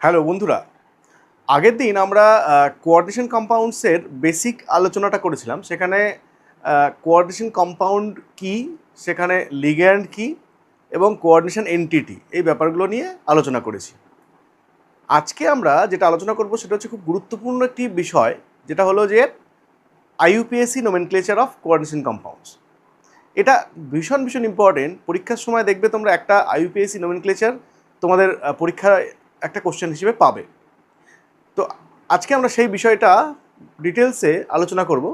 Hello বন্ধুরা, আগের দিন আমরা কোঅর্ডিনেশন কম্পাউন্ডসের বেসিক আলোচনাটা করেছিলাম। সেখানে কোঅর্ডিনেশন কম্পাউন্ড কি, সেখানে লিগ্যান্ড কি এবং কোঅর্ডিনেশন এন্টিটি এই ব্যাপারগুলো নিয়ে আলোচনা করেছি। আজকে আমরা যেটা আলোচনা করব সেটা হচ্ছে খুব গুরুত্বপূর্ণ একটি বিষয়, যেটা হলো যে IUPAC nomenclature of coordination compounds. এটা ভীষণ ভীষণ ইম্পর্টেন্ট। পরীক্ষার সময় দেখবে তোমরা একটা আইইউপিএসি নোমেনক্লেচার তোমাদের পরীক্ষায় একটা কোশ্চেন হিসেবে পাবে। তো আজকে আমরা সেই বিষয়টা ডিটেলসে আলোচনা করব।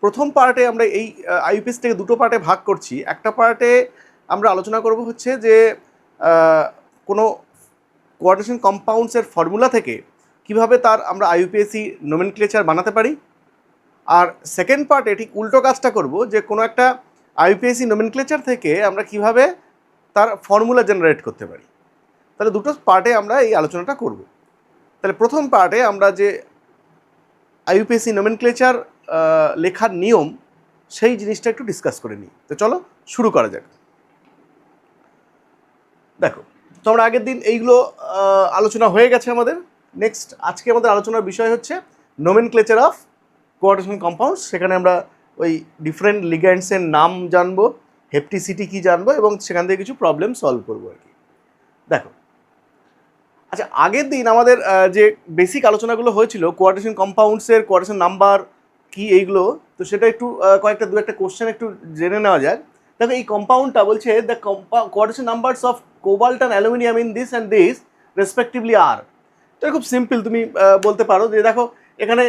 প্রথম পার্টে আমরা এই আইপিএস থেকে দুটো পার্টে ভাগ করছি। একটা পার্টে আমরা আলোচনা করব হচ্ছে যে কোনো কোঅর্ডিনেশন কম্পাউন্ডসের ফর্মুলা থেকে কিভাবে তার আমরা আইইউপিএসি নোমেনক্লেচার বানাতে পারি। আর সেকেন্ড পার্টে ঠিক উল্টো কাজটা করব, যে কোনো একটা আইইউপিএসি নোমেনক্লেচার থেকে আমরা কিভাবে তার ফর্মুলা জেনারেট করতে পারি। তাহলে দুটো পার্টে আমরা এই আলোচনাটা করব। তাহলে প্রথম পার্টে আমরা যে আইইউপিএসি নোমেনক্লেচার লেখার নিয়ম সেই জিনিসটা একটু ডিসকাস করে নিই। তো চলো শুরু করা যাক। দেখো, তো আমরা আগের দিন এইগুলো আলোচনা হয়ে গেছে আমাদের। নেক্সট আজকে আমাদের আলোচনার বিষয় হচ্ছে নোমেনক্লেচার অফ কোঅর্ডিনেশন কম্পাউন্ডস। সেখানে আমরা ওই ডিফারেন্ট লিগ্যান্ডসের নাম জানবো, হেপটিসিটি কী জানবো এবং সেখান থেকে কিছু প্রবলেম সলভ করবো আর কি। দেখো, আচ্ছা, আগের দিন আমাদের যে বেসিক আলোচনাগুলো হয়েছিল কোঅর্ডিনেশন কম্পাউন্ডসের কোঅর্ডিনেশন নাম্বার কি এইগুলো, তো সেটা একটু কয়েকটা দু একটা কোশ্চেন একটু জেনে নেওয়া যাক। দেখো, এই কম্পাউন্ডটা বলছে the coordination numbers of cobalt and aluminium in this and this respectively are. তো খুব সিম্পল, তুমি বলতে পারো যে দেখো এখানে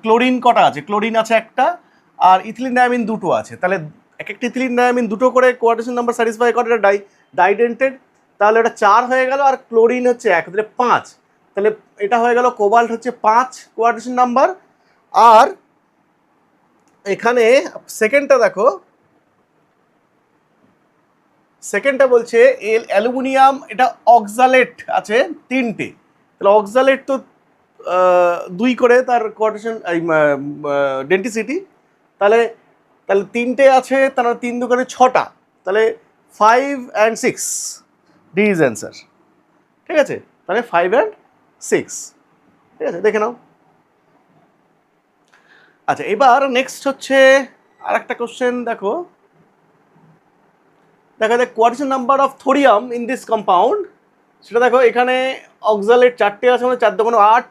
ক্লোরিন কটা আছে, ক্লোরিন আছে একটা, আর ইথিলিন ডায়ামিন দুটো আছে। তাহলে এক একটা ইথিলিন ডায়ামিন দুটো করে কোঅর্ডিনেশন নাম্বার স্যাটিসফাই করে, এটা ডাইডেন্টেড। তাহলে ওটা 4 হয়ে গেল, আর ক্লোরিন হচ্ছে 1, তাহলে 5। তাহলে এটা হয়ে গেল কোবাল্ট হচ্ছে 5 কোঅর্ডিনেশন নাম্বার। আর এখানে সেকেন্ডটা দেখো, সেকেন্ডটা বলছে অ্যালুমিনিয়াম, এটা অক্সালেট আছে 3টে। তাহলে অক্সালেট তো 2 করে তার কোঅর্ডিনেশন ডেন্টিসিটি। তাহলে তাহলে 3টে আছে, তাহলে 3 2 6টা। তাহলে 5 and 6 ডি ইজ অ্যান্সার। ঠিক আছে, তাহলে 5 and 6। ঠিক আছে, দেখে নাও। আচ্ছা, এবার নেক্সট হচ্ছে আর একটা কোশ্চেন। দেখো দেখা যায় coordination number of thorium in this compound. সেটা দেখো, এখানে অক্সালেট 4টে আছে, মানে 4 2 8,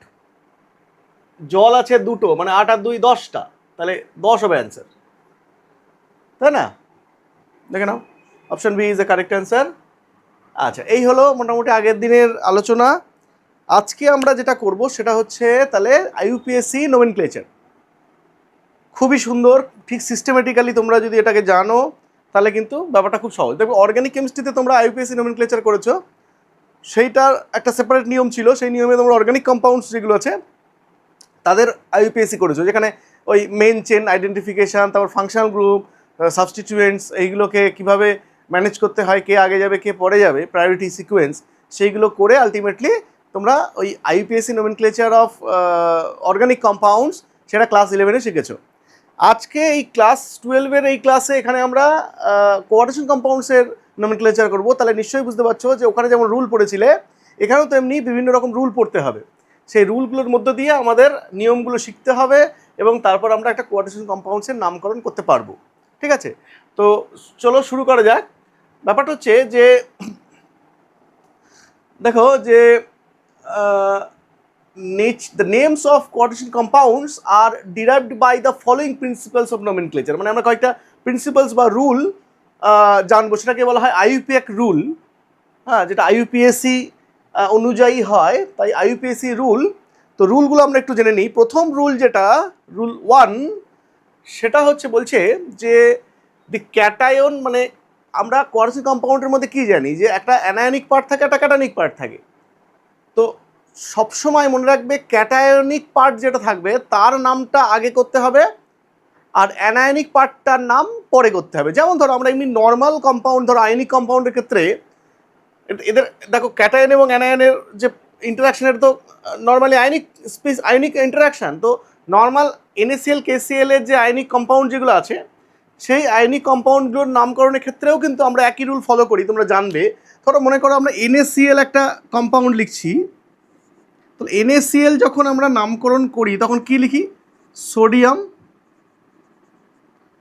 জল আছে 2টো, মানে 8 আর 2 10টা। তাহলে 10 হবে অ্যান্সার, তাই না? দেখে নাও, option B is the correct answer. আচ্ছা, এই হলো মোটামুটি আগের দিনের আলোচনা। আজকে আমরা যেটা করব সেটা হচ্ছে তাহলে আইইউপিএসসি নোমেনক্লেচার। খুবই সুন্দর, ঠিক সিস্টেমেটিক্যালি তোমরা যদি এটাকে জানো তাহলে কিন্তু ব্যাপারটা খুব সহজ। দেখো, অর্গানিক কেমিস্ট্রিতে তোমরা আইইউপিএসসি নোমেনক্লেচার করেছো, সেইটার একটা সেপারেট নিয়ম ছিল। সেই নিয়মে তোমরা অর্গানিক কম্পাউন্ডস যেগুলো আছে তাদের আইইউপিএসসি করেছো, যেখানে ওই মেন চেন আইডেন্টিফিকেশান, তারপর ফাংশনাল গ্রুপ, সাবস্টিটিউয়েন্টস, এইগুলোকে কীভাবে ম্যানেজ করতে হয়, কে আগে যাবে কে পরে যাবে, প্রায়োরিটি সিকোয়েন্স, সেইগুলো করে আলটিমেটলি তোমরা ওই আইইউপিএসসি নোমেনক্লেচার অফ অর্গানিক কম্পাউন্ডস সেটা ক্লাস 11-এ শিখেছো। আজকে এই ক্লাস 12-এর এই ক্লাসে এখানে আমরা কোঅর্ডিনেশন কম্পাউন্ডসের নোমেনক্লেচার করবো। তাহলে নিশ্চয়ই বুঝতে পারছো যে ওখানে যেমন রুল পড়েছিলে, এখানেও তো এমনি বিভিন্ন রকম রুল পড়তে হবে। সেই রুলগুলোর মধ্য দিয়ে আমাদের নিয়মগুলো শিখতে হবে এবং তারপর আমরা একটা কোঅর্ডিনেশন কম্পাউন্ডসের নামকরণ করতে পারবো। ঠিক আছে, তো চলো শুরু করা যাক। ব্যাপারটা হচ্ছে যে দেখো যে the names of coordination compounds are derived by the following principles of nomenclature। মানে আমরা কয়েকটা প্রিন্সিপালস বা রুল জানবো, সেটাকে বলা হয় আইইউপিএক রুল। হ্যাঁ, যেটা আইইউপিএসসি অনুযায়ী হয়, তাই আইইউপিএসসি রুল। তো রুলগুলো আমরা একটু জেনে নিই। প্রথম রুল, যেটা রুল 1, সেটা হচ্ছে বলছে যে দি ক্যাটায়ন, মানে আমরা কোঅর্ডিনেশন কম্পাউন্ডের মধ্যে কি জানি যে একটা অ্যানায়নিক পার্ট থাকে, একটা ক্যাটায়নিক পার্ট থাকে। তো সবসময় মনে রাখবে ক্যাটায়নিক পার্ট যেটা থাকবে তার নামটা আগে করতে হবে, আর অ্যানায়নিক পার্টটার নাম পরে করতে হবে। যেমন ধরো আমরা এমনি নর্মাল কম্পাউন্ড, ধরো আয়নিক কম্পাউন্ডের ক্ষেত্রে এদের দেখো ক্যাটায়ন এবং অ্যানায়নের যে ইন্টারাকশনের, তো নর্মালি আয়নিক ইন্টারাকশান। তো নর্মাল NaCl KCl এর যে আয়নিক কম্পাউন্ড যেগুলো আছে সেই আয়নিক কম্পাউন্ডগুলোর নামকরণের ক্ষেত্রেও কিন্তু আমরা একই রুল ফলো করি, তোমরা জানবে। ধরো মনে করো আমরা NaCl একটা কম্পাউন্ড লিখছি, তো NaCl যখন আমরা নামকরণ করি তখন কি লিখি? সোডিয়াম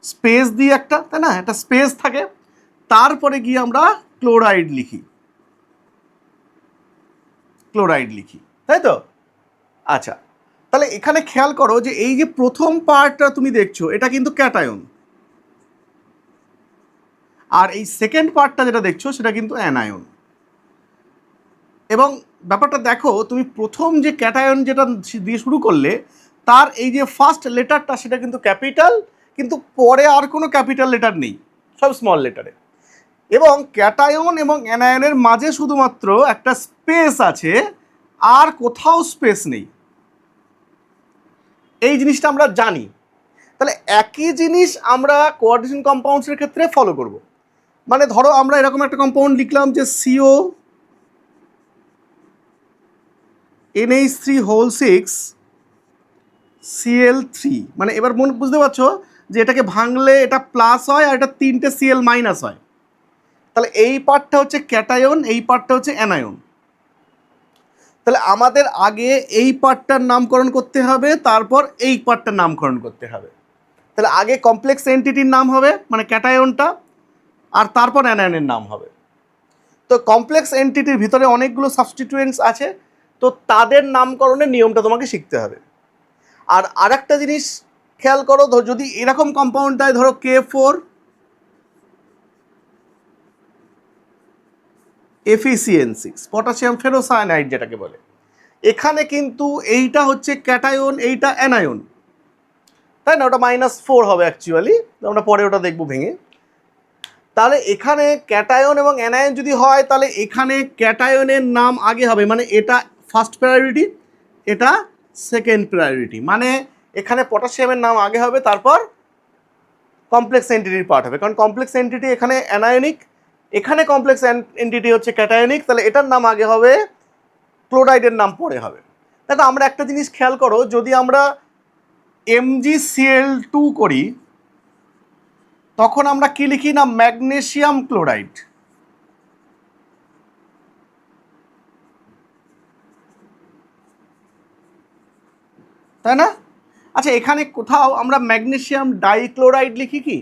স্পেস দিয়ে একটা, তাই না, একটা স্পেস থাকে, তারপরে গিয়ে আমরা ক্লোরাইড লিখি, তাই তো? আচ্ছা, তাহলে এখানে খেয়াল করো যে এই যে প্রথম পার্টটা তুমি দেখছো এটা কিন্তু ক্যাটায়ন, আর এই সেকেন্ড পার্টটা যেটা দেখছো সেটা কিন্তু অ্যানায়ন। এবং ব্যাপারটা দেখো, তুমি প্রথম যে ক্যাটায়ন যেটা দিয়ে শুরু করলে তার এই যে ফার্স্ট লেটারটা সেটা কিন্তু ক্যাপিটাল, কিন্তু পরে আর কোনো ক্যাপিটাল লেটার নেই, সব স্মল লেটারে। এবং ক্যাটায়ন এবং অ্যানায়নের মাঝে শুধুমাত্র একটা স্পেস আছে, আর কোথাও স্পেস নেই। এই জিনিসটা আমরা জানি। তাহলে একই জিনিস আমরা কোঅর্ডিনেশন কম্পাউন্ডসের ক্ষেত্রে ফলো করব। মানে ধরো আমরা এরকম একটা কম্পাউন্ড লিখলাম যে CO NH3 6 Cl3, মানে এবার বুঝতে পারছো যে এটাকে ভাঙলে এটা প্লাস হয় আর এটা 3টে Cl মাইনাস হয়। তাহলে এই পার্টটা হচ্ছে ক্যাটায়ন, এই পার্টটা হচ্ছে অ্যানায়ন। তাহলে আমাদের আগে এই পার্টটার নামকরণ করতে হবে, তারপর এই পার্টটার নামকরণ করতে হবে। তাহলে আগে কমপ্লেক্স এন্টিটির নাম হবে মানে ক্যাটায়নটা, আর তারপর অ্যানায়নের নাম হবে। তো কমপ্লেক্স এন্টিটির ভিতরে অনেকগুলো সাবস্টিটুয়েন্টস আছে, তো তাদের নামকরণের নিয়মটা তোমাকে শিখতে হবে। আর আরেকটা জিনিস খেয়াল করো, যদি এরকম কম্পাউন্ড দেয়, ধরো K4 FeCN6 পটাশিয়াম ফেরোসায়ানাইড যেটাকে বলে, এখানে কিন্তু এইটা হচ্ছে ক্যাটায়ন, এইটা অ্যানায়ন, তাই না? ওটা -4 হবে অ্যাকচুয়ালি, আমরা পরে ওটা দেখবো ভেঙে। তাহলে এখানে ক্যাটায়ন এবং অ্যানায়ন যদি হয়, তাহলে এখানে ক্যাটায়নের নাম আগে হবে, মানে এটা ফার্স্ট প্রায়োরিটি, এটা সেকেন্ড প্রায়োরিটি। মানে এখানে পটাশিয়ামের নাম আগে হবে, তারপর কমপ্লেক্স এন্টিটির পার্ট হবে, কারণ কমপ্লেক্স এন্টিটি এখানে অ্যানায়নিক, এখানে কমপ্লেক্স এন্টিটি হচ্ছে ক্যাটায়নিক, তাহলে এটার নাম আগে হবে, ক্লোরাইডের নাম পরে হবে। দেখো আমরা একটা জিনিস খেয়াল করো, যদি আমরা MgCl2 করি তখন আমরা কি লিখি না, ম্যাগনেসিয়াম ক্লোরাইড, তাই না? আচ্ছা, এখানে কোথাও আমরা ম্যাগনেসিয়াম ডাইক্লোরাইড লিখি কি?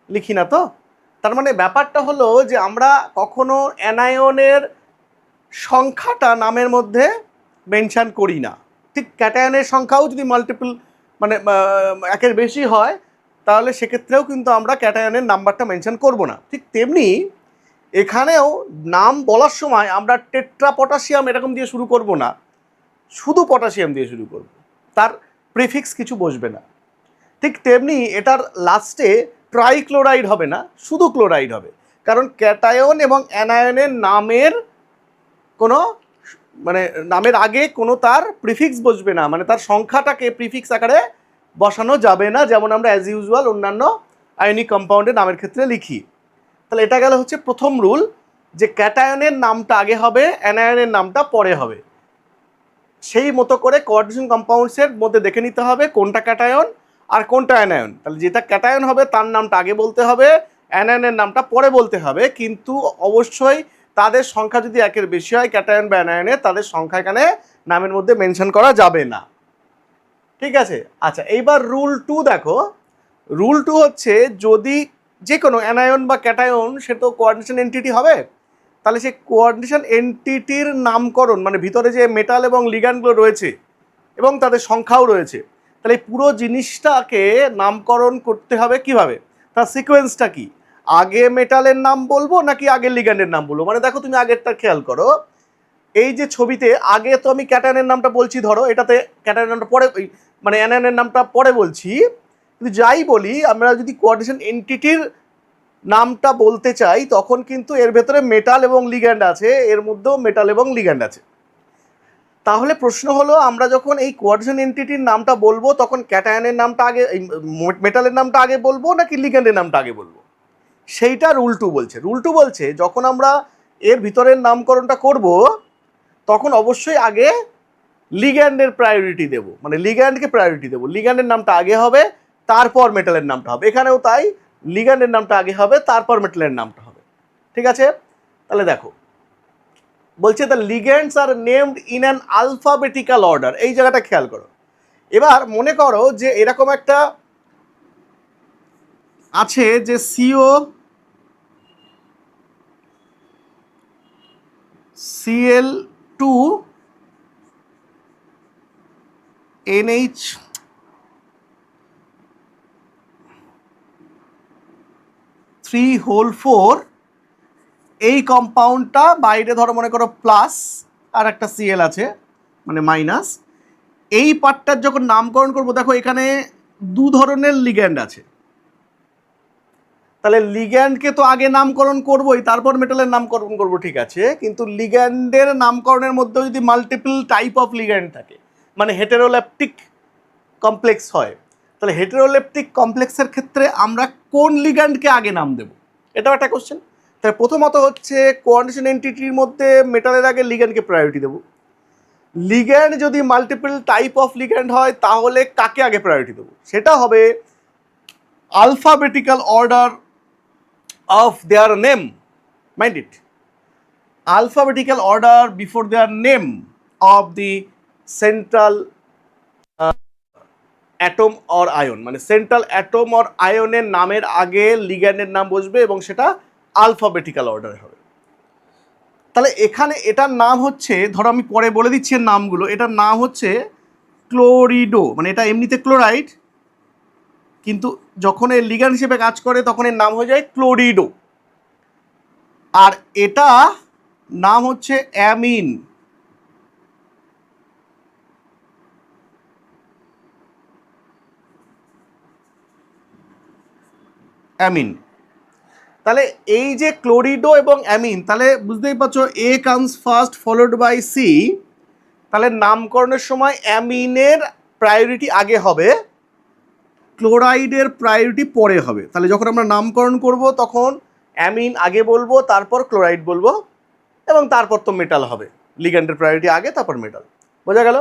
লিখি না তো। তার মানে ব্যাপারটা হলো যে আমরা কখনো অ্যানায়নের সংখ্যাটা নামের মধ্যে মেনশন করি না। ঠিক ক্যাটায়নের সংখ্যাও যদি মাল্টিপল মানে একের বেশি হয়, তাহলে সেক্ষেত্রেও কিন্তু আমরা ক্যাটায়নের নাম্বারটা মেনশন করব না। ঠিক তেমনি এখানেও নাম বলার সময় আমরা টেট্রা পটাশিয়াম এরকম দিয়ে শুরু করব না, শুধু পটাশিয়াম দিয়ে শুরু করব, তার প্রিফিক্স কিছু বসবে না। ঠিক তেমনি এটার লাস্টে ট্রাইক্লোরাইড হবে না, শুধু ক্লোরাইড হবে, কারণ ক্যাটায়ন এবং অ্যানায়নের নামের কোনো মানে নামের আগে কোনো তার প্রিফিক্স বসবে না, মানে তার সংখ্যাটাকে প্রিফিক্স আকারে বসানো যাবে না, যেমন আমরা অ্যাজ ইউজুয়াল অন্যান্য আয়নিক কম্পাউন্ডের নামের ক্ষেত্রে লিখি। তাহলে এটা গেল হচ্ছে প্রথম রুল, যে ক্যাটায়নের নামটা আগে হবে, অ্যানায়নের নামটা পরে হবে। সেই মতো করে কোঅর্ডিনেশন কম্পাউন্ডসের মধ্যে দেখে নিতে হবে কোনটা ক্যাটায়ন আর কোনটা অ্যানায়ন। তাহলে যেটা ক্যাটায়ন হবে তার নামটা আগে বলতে হবে, অ্যানায়নের নামটা পরে বলতে হবে, কিন্তু অবশ্যই তাদের সংখ্যা যদি একের বেশি হয় ক্যাটায়ন বা অ্যানায়নের, তাদের সংখ্যা এখানে নামের মধ্যে মেনশন করা যাবে না। ঠিক আছে? আচ্ছা, এইবার রুল 2 দেখো। রুল 2 হচ্ছে, যদি যে কোনো অ্যানায়ন বা ক্যাটায়ন সে তো কোঅর্ডিনেশন এন্টিটি হবে, তাহলে সেই কোঅর্ডিনেশন এন্টিটির নামকরণ মানে ভিতরে যে মেটাল এবং লিগ্যান্ডগুলো রয়েছে এবং তাদের সংখ্যাও রয়েছে, তাহলে এই পুরো জিনিসটাকে নামকরণ করতে হবে কিভাবে, তার সিকোয়েন্সটা কি, আগে মেটালের নাম বলবো নাকি আগে লিগ্যান্ডের নাম বলবো? মানে দেখো তুমি আগেরটা খেয়াল করো, এই যে ছবিতে আগে তো আমি ক্যাটায়নের নামটা বলছি, ধরো এটাতে ক্যাটায়নের নামটা পরে, মানে অ্যানায়নের নামটা পরে বলছি, কিন্তু যাই বলি আমরা যদি কোঅর্ডিনেশন এন্টিটির নামটা বলতে চাই তখন কিন্তু এর ভেতরে মেটাল এবং লিগ্যান্ড আছে, এর মধ্যেও মেটাল এবং লিগ্যান্ড আছে। তাহলে প্রশ্ন হলো, আমরা যখন এই কোঅর্ডিনেশন এন্টিটির নামটা বলবো তখন ক্যাটায়নের নামটা আগে, এই মেটালের নামটা আগে বলবো নাকি লিগ্যান্ডের নামটা আগে বলবো? সেইটা রুল 2 বলছে। রুল 2 বলছে যখন আমরা এর ভিতরের নামকরণটা করব তখন অবশ্যই আগে লিগ্যান্ডের প্রায়োরিটি দেবো, মানে লিগ্যান্ডকে প্রায়োরিটি দেবো, লিগ্যান্ডের নামটা আগে হবে, তারপর মেটালের নামটা হবে। এখানেও তাই, লিগ্যান্ডের নামটা আগে হবে, তারপর মেটালের নামটা হবে। ঠিক আছে, তাহলে দেখো বলছে the ligands are named in an alphabetical order. এই জায়গাটা খেয়াল করো। এবার মনে করো যে এরকম একটা আছে যে Cl2 NH3 এই কম্পাউন্ডটা বাইরে ধরো মনে করো প্লাস আর একটা Cl আছে মানে মাইনাস। এই পার্টটার যখন নামকরণ করবো, দেখো এখানে দু ধরনের লিগ্যান্ড আছে, তাহলে লিগ্যান্ডকে তো আগে নামকরণ করবোই, তারপর মেটালের নামকরণ করবো, ঠিক আছে। কিন্তু লিগ্যান্ডের নামকরণের মধ্যেও যদি মাল্টিপল টাইপ অফ লিগ্যান্ড থাকে, মানে হেটেরোল্যাপটিক কমপ্লেক্স হয়, তাহলে হেটেরোল্যাপটিক কমপ্লেক্সের ক্ষেত্রে আমরা কোন লিগ্যান্ডকে আগে নাম দেব, এটাও একটা কোশ্চেন। তাহলে প্রথমত হচ্ছে কোঅর্ডিনেশন এন্টিটির মধ্যে মেটালের আগে লিগ্যান্ডকে প্রায়োরিটি দেবো। লিগ্যান্ড যদি মাল্টিপল টাইপ অফ লিগ্যান্ড হয় তাহলে কাকে আগে প্রায়োরিটি দেবো, সেটা হবে alphabetical order of their name. Mind it, alphabetical order before their name of the central atom or ion, মানে সেন্ট্রাল অ্যাটম অর আয়নের নামের আগে লিগ্যান্ডের নাম বসবে এবং সেটা আলফাবেটিক্যাল অর্ডারে হবে। তাহলে এখানে এটার নাম হচ্ছে, ধরো আমি পরে বলে দিচ্ছি এর নামগুলো, এটার নাম হচ্ছে ক্লোরিডো, মানে এটা এমনিতে ক্লোরাইড, কিন্তু যখন এর লিগ্যান্ড হিসেবে কাজ করে তখন এর নাম হয়ে যায় ক্লোরিডো। আর এটা নাম হচ্ছে অ্যামিন। অ্যামিন, তাহলে এই যে ক্লোরিডো এবং অ্যামিন, তাহলে বুঝতেই পারছো A comes first followed by C, তাহলে নামকরণের সময় অ্যামিনের প্রায়োরিটি আগে হবে, ক্লোরাইডের প্রায়োরিটি পরে হবে। তাহলে যখন আমরা নামকরণ করব তখন অ্যামিন আগে বলবো, তারপর ক্লোরাইড বলবো, এবং তারপর তো মেটাল হবে। লিগ্যান্ডের প্রায়োরিটি আগে, তারপর মেটাল। বোঝা গেল?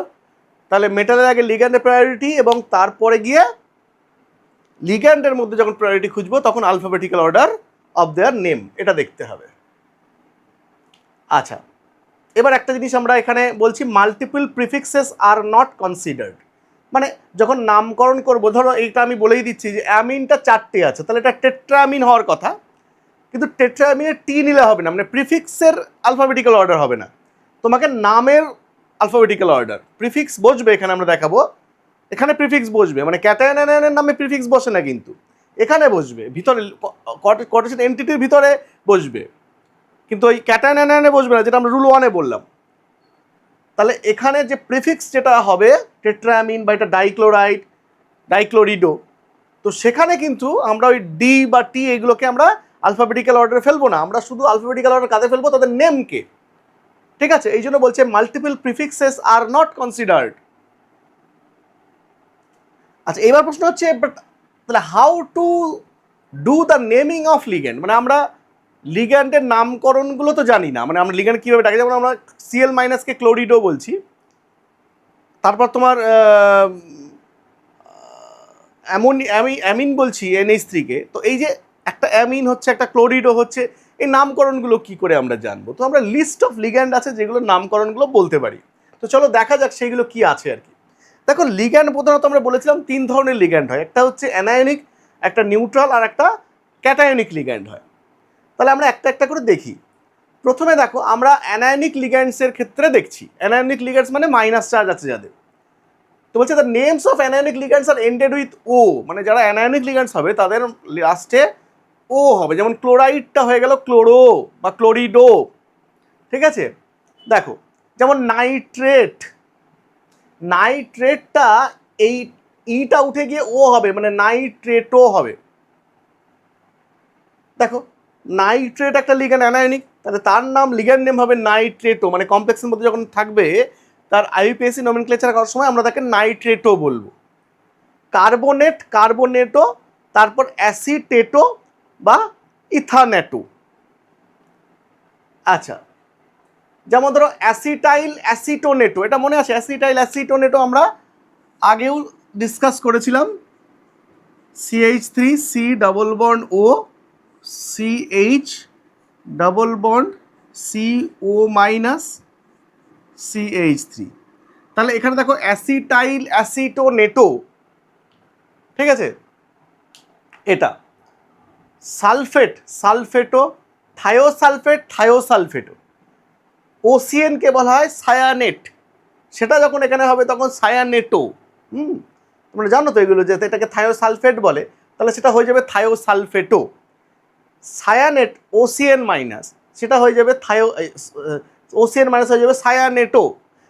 তাহলে মেটালের আগে লিগ্যান্ডের প্রায়োরিটি, এবং তারপরে গিয়ে লিগ্যান্ডের মধ্যে যখন প্রায়োরিটি খুঁজবো তখন alphabetical order of their name, এটা দেখতে হবে। আচ্ছা, এবার একটা জিনিস আমরা এখানে বলছি, multiple prefixes are not considered. মানে যখন নামকরণ করবো, ধরো এইটা আমি বলেই দিচ্ছি যে অ্যামিনটা 4টে আছে, তাহলে এটা টেট্রামিন হওয়ার কথা, কিন্তু টেট্রামিনের টি নিলে হবে না, মানে প্রিফিক্সের আলফাবেটিক্যাল অর্ডার হবে না, তোমাকে নামের আলফাবেটিক্যাল অর্ডার। প্রিফিক্স বসবে এখানে, আমরা দেখাবো এখানে প্রিফিক্স বসবে, মানে ক্যাটায়নের নামে প্রিফিক্স বসে না, কিন্তু এখানে বসবে, ভিতরে কোঅর্ডিনেশন এন্টিটির ভিতরে বসবে, কিন্তু ওই ক্যাটায়নে বসবে না, যেটা আমরা রুল 1-এ বললাম। তাহলে এখানে যে প্রিফিক্স যেটা হবে টেট্রামিন বা এটা ডাইক্লোরাইড, ডাইক্লোরিডো, তো সেখানে কিন্তু আমরা ওই ডি বা টি এগুলোকে আমরা আলফাবেটিক্যাল অর্ডারে ফেলবো না, আমরা শুধু আলফাবেটিক্যাল অর্ডার কাদের ফেলবো, তাদের নেমকে। ঠিক আছে, এই জন্য বলছে multiple prefixes are not considered. আচ্ছা, এবার প্রশ্ন হচ্ছে তাহলে how to do the naming of ligand, মানে আমরা লিগ্যান্ডের নামকরণগুলো তো জানি না, মানে আমরা লিগ্যান্ড কীভাবে ডাকি, যেমন আমরা Cl মাইনাসকে ক্লোরিডো বলছি, তারপর তোমার অ্যামিন বলছি NH3-কে, তো এই যে একটা অ্যামিন হচ্ছে, একটা ক্লোরিডো হচ্ছে, এই নামকরণগুলো কি করে আমরা জানবো? তো আমরা লিস্ট অফ লিগ্যান্ড আছে যেগুলোর নামকরণগুলো বলতে পারি। তো চলো দেখা যাক সেইগুলো কি আছে আর কি। দেখো, লিগ্যান্ড প্রধানত আমরা বলেছিলাম 3 ধরনের লিগ্যান্ড হয়, একটা হচ্ছে অ্যানায়নিক, একটা নিউট্রাল, আর একটা ক্যাটায়নিক লিগ্যান্ড হয়। তাহলে আমরা একটা একটা করে দেখি। প্রথমে দেখো, আমরা অ্যানায়নিক লিগ্যান্ডসের ক্ষেত্রে দেখছি, অ্যানায়নিক লিগ্যান্ডস মানে মাইনাস চার্জ আছে যাদের। তো বলছে the names of anionic ligands are ended with O, মানে যারা অ্যানায়নিক লিগ্যান্ডস হবে তাদের লাস্টে ও হবে, যেমন ক্লোরাইডটা হয়ে গেল ক্লোরো বা ক্লোরিডো। ঠিক আছে, দেখো যেমন নাইট্রেট, নাইট্রেটটা এই ইটা উঠে গিয়ে ও হবে, মানে নাইট্রেটো হবে। দেখো, নাইট্রেট একটা লিগ্যান্ড অ্যানায়নিক, তাহলে তার নাম লিগ্যান্ড নেম হবে নাইট্রেটো, মানে কমপ্লেক্সের মধ্যে যখন থাকবে তার আইইউপিএসি নমেনক্লেচার করার সময় আমরা তাকে নাইট্রেটো বলবো। কার্বনেট, কার্বনেটো, তারপর অ্যাসিটেটো বা ইথানেটো। আচ্ছা, যেমন ধরো অ্যাসিটাইল অ্যাসিটোনেটো, এটা মনে আছে? অ্যাসিটাইল অ্যাসিটোনেটো আমরা আগেও ডিসকাস করেছিলাম CH3 C double bond O CH double bond CO minus CH3। তাহলে এখানে দেখো অ্যাসিটাইল অ্যাসিটোনেটো, ঠিক আছে, এটা সালফেট সালফেটো, থায়োসালফেট থায়োসালফেটো, OCN কে বলা হয় সায়ানেট, সেটা যখন এখানে হবে তখন সায়ানেটো। তোমরা জানো তো এগুলো, যে এটাকে থায়োসালফেট বলে, তাহলে সেটা হয়ে যাবে থায়োসালফেটো। সায়ানেট OCN মাইনাস, সেটা হয়ে যাবে OCN মাইনাস হয়ে যাবে সায়ানেটো।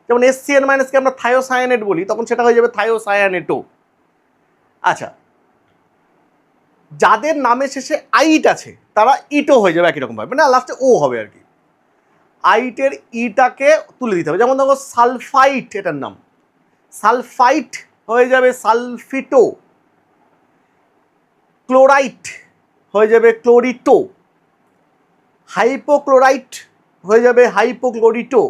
যেমন SCN মাইনাসকে আমরা থায়োসায়ানেট বলি, তখন সেটা হয়ে যাবে থায়োসায়ানেটো। আচ্ছা, যাদের নামে শেষে আইট আছে তারা ইটো হয়ে যাবে একই রকমভাবে, মানে লাস্টে ও হবে আর কি। আইটের ইটাকে তুলে দিতে হবে। যেমন দেখো সালফাইট, এটার নাম সালফাইট হয়ে যাবে সালফিটো, ক্লোরাইট হয়ে যাবে ক্লোরিটো, হাইপোক্লোরাইট হয়ে যাবে হাইপোক্লোরিটো,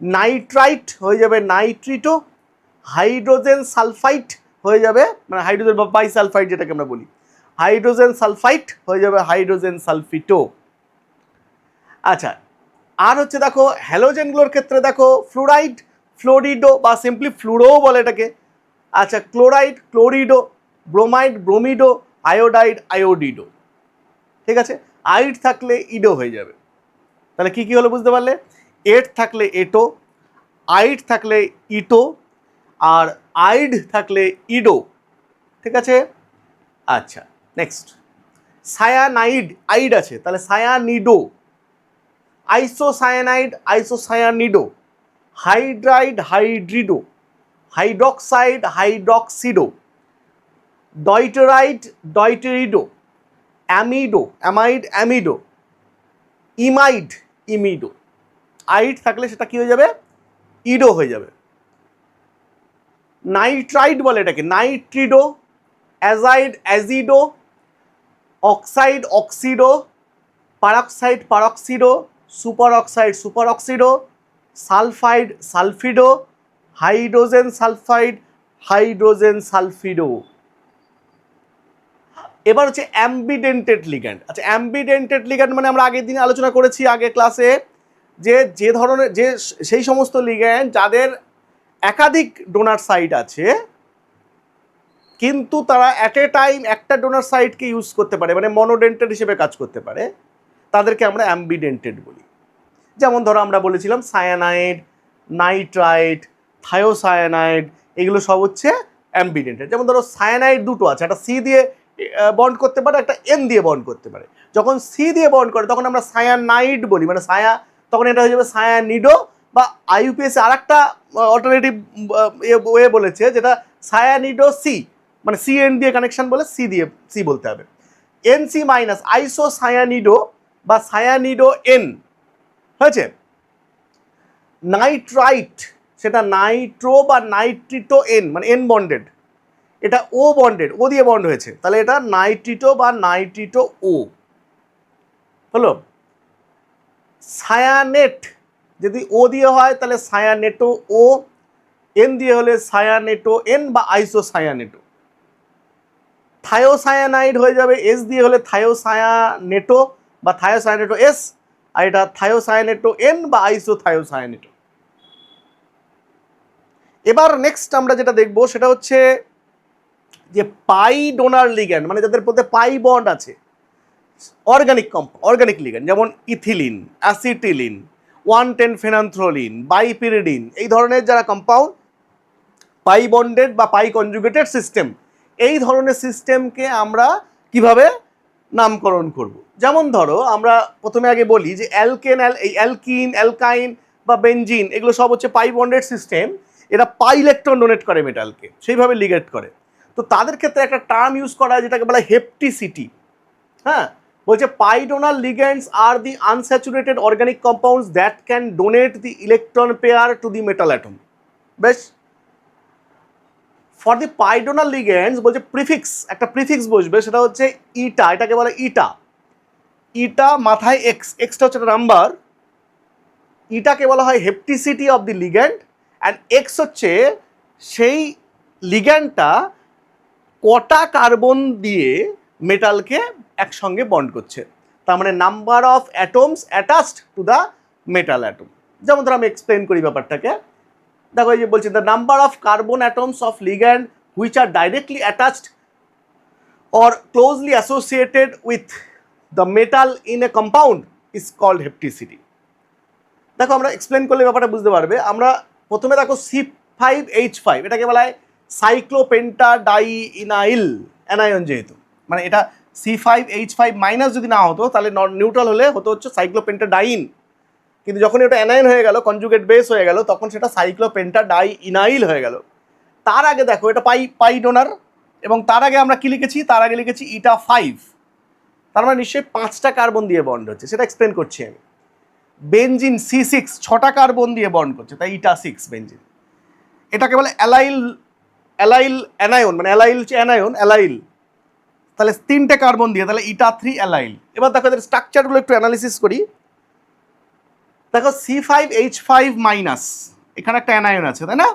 নাইট্রাইট হয়ে যাবে নাইট্রিটো, হাইড্রোজেন সালফাইট হয়ে যাবে, মানে হাইড্রোজেন বা বাইসালফাইট যেটাকে আমরা বলি, হাইড্রোজেন সালফাইট হয়ে যাবে হাইড্রোজেন সালফিটো। আচ্ছা, আর হচ্ছে দেখো হ্যালোজেনগুলোর ক্ষেত্রে দেখো ফ্লুরাইড ফ্লোরিডো বা সিম্পলি ফ্লুরোও বলে এটাকে। আচ্ছা, ক্লোরাইড ক্লোরিডো, ব্রোমাইড ব্রোমিডো, আয়োডাইড আয়োডিডো, ঠিক আছে। আইড থাকলে ইডো হয়ে যাবে। তাহলে কি কি হলো বুঝতে পারলে? এট থাকলে এটো, আইড থাকলে ইটো, আর আইড থাকলে ইডো, ঠিক আছে। আচ্ছা, নেক্সট সায়ানাইড, আইড আছে তাহলে cyanido, isocyanide isocyanido, hydride hydrido, hydroxide hydroxido, deuteride deuterido, amido amide amido, imide imido. Ide থাকলে সেটা কি হয়ে যাবে? ইডো হয়ে যাবে। নাইট্রাইড বলে এটাকে nitrido, azide azido, oxide oxido, peroxide peroxido, super oxide super oxido, sulphide sulphido, hydrogen sulphide hydrogen sulphido. এবার হচ্ছে অ্যাম্বিডেন্টেড লিগ্যান্ড। আচ্ছা, অ্যাম্বিডেন্টেড লিগ্যান্ড মানে আমরা আগের দিন আলোচনা করেছি আগে ক্লাসে, যে ধরনের যে সেই সমস্ত লিগ্যান্ড যাদের একাধিক ডোনার সাইট আছে কিন্তু তারা অ্যাট এ টাইম একটা ডোনার সাইটকে ইউজ করতে পারে, মানে মনোডেন্টেড হিসেবে কাজ করতে পারে, তাদেরকে আমরা অ্যাম্বিডেন্টেড বলি। যেমন ধরো আমরা বলেছিলাম সায়ানাইড, নাইট্রাইট, থায়োসায়ানাইড, এগুলো সব হচ্ছে অ্যাম্বিডেন্টেড। যেমন ধরো সায়ানাইড দুটো আছে, একটা সি দিয়ে বন্ড করতে পারে, একটা এন দিয়ে বন্ড করতে পারে। যখন সি দিয়ে বন্ড করে তখন আমরা সায়ানাইড বলি, মানে তখন এটা হয়ে যাবে সায়ানিডো, বা আইইউপিএসি আর একটা অল্টারনেটিভ ওয়ে বলেছে যেটা সায়ানিডো সি, মানে সি এন দিয়ে কানেকশন বলে সি বলতে হবে। এনসি মাইনাস আইসোসায়ানিডো বা সায়ানিডো এন হয়েছে। নাইট্রাইট সেটা নাইট্রো বা নাইট্রিটো এন, মানে এন বন্ডেড, এটা ও বন্ডেড, ও দিয়ে বন্ড হয়েছে, তাহলে এটা নাইট্রিটো বা নাইট্রিটো ও হলো। সায়ানেট যদি ও দিয়ে হয় তাহলে সায়ানেটো ও, এন দিয়ে হলে সায়ানেটো এন বা আইসোসায়ানেটো। থায়োসায়ানাইড হয়ে যাবে এস দিয়ে হলে থায়োসায়ানেটো বা থায়োসায়ানেটো এস, আর এটা থায়োসায়ানেটো এন বা আইসোথায়োসায়ানেটো। এবার নেক্সট আমরা যেটা দেখবো সেটা হচ্ছে যে পাই ডোনার লিগ্যান্ড, মানে যাদের মধ্যে পাই বন্ড আছে, অর্গানিক লিগ্যান্ড, যেমন ইথিলিন, অ্যাসিটিলিন, 1,10 ফেনান্থ্রোলিন, বাইপিরিডিন, এই ধরনের যারা কম্পাউন্ড পাই বন্ডেড বা পাই কনজুগেটেড সিস্টেম, এই ধরনের সিস্টেমকে আমরা কিভাবে নামকরণ করব। যেমন ধরো আমরা প্রথমে আগে বলি যে এই অ্যালকিন অ্যালকাইন বা বেনজিন এগুলো সব হচ্ছে পাই বন্ডেড সিস্টেম, এরা পাই ইলেকট্রন ডোনেট করে মেটালকে, সেইভাবে লিগেট করে। তো তাদের ক্ষেত্রে একটা টার্ম ইউজ করা হয় যেটাকে বলা হয় হেপটিসিটি। হ্যাঁ, বলছে pi donor ligands are the unsaturated organic compounds that can donate the electron pair to the metal atom. বেশ, for the pi donor ligands বলছে প্রিফিক্স, একটা প্রিফিক্স বসবে, সেটা হচ্ছে ইটা, এটাকে বলে ইটা। ইটা মাথায় এক্স, এক্সটা হচ্ছে একটা নাম্বার, ইটাকে বলা হয় hapticity of the ligand, and X হচ্ছে সেই লিগ্যান্ডটা কটা কার্বন দিয়ে মেটালকে একসঙ্গে বন্ড করছে, তার মানে number of atoms attached to the metal atom. যেমন ধর আমি এক্সপ্লেন করি ব্যাপারটাকে, দেখো এই যে বলছি the number of carbon atoms of ligand which are directly attached or closely associated with the metal in a compound is called hapticity. দেখো আমরা এক্সপ্লেন করলে ব্যাপারটা বুঝতে পারবে। আমরা প্রথমে দেখো C5H5 এটাকে বলা হয় সাইক্লোপেন্টাডাইইনাইল অ্যানায়ন, যেহেতু মানে এটা C5H5 মাইনাস যদি না হতো তাহলে নিউট্রাল হলে হতো হচ্ছে সাইক্লোপেন্টাডাইন, কিন্তু যখন এটা অ্যানায়ন হয়ে গেল, কনজুগেট বেস হয়ে গেল, তখন সেটা সাইক্লোপেন্টাডাইইনাইল হয়ে গেল। তার আগে দেখো এটা পাই ডোনার, এবং তার আগে আমরা কি লিখেছি, তার আগে লিখেছি ইটা 5, তার মানে নিশ্চয়ই 5টা কার্বন দিয়ে বন্ড হচ্ছে, সেটা এক্সপ্লেন করছি আমি। বেনজিন C6 6টা কার্বন দিয়ে বন্ড করছে, তাই ইটা 6 বেনজিন। এটাকে বলে অ্যালাইল অ্যানায়ন, মানে অ্যালাইল হচ্ছে অ্যানায়ন, অ্যালাইল তাহলে 3টে কার্বন দিয়ে, তাহলে ইটা 3 অ্যালাইল। এবার দেখো এদের স্ট্রাকচারগুলো একটু অ্যানালিসিস করি। দেখো C5H5 মাইনাস, এখানে একটা অ্যানায়ন আছে তাই না।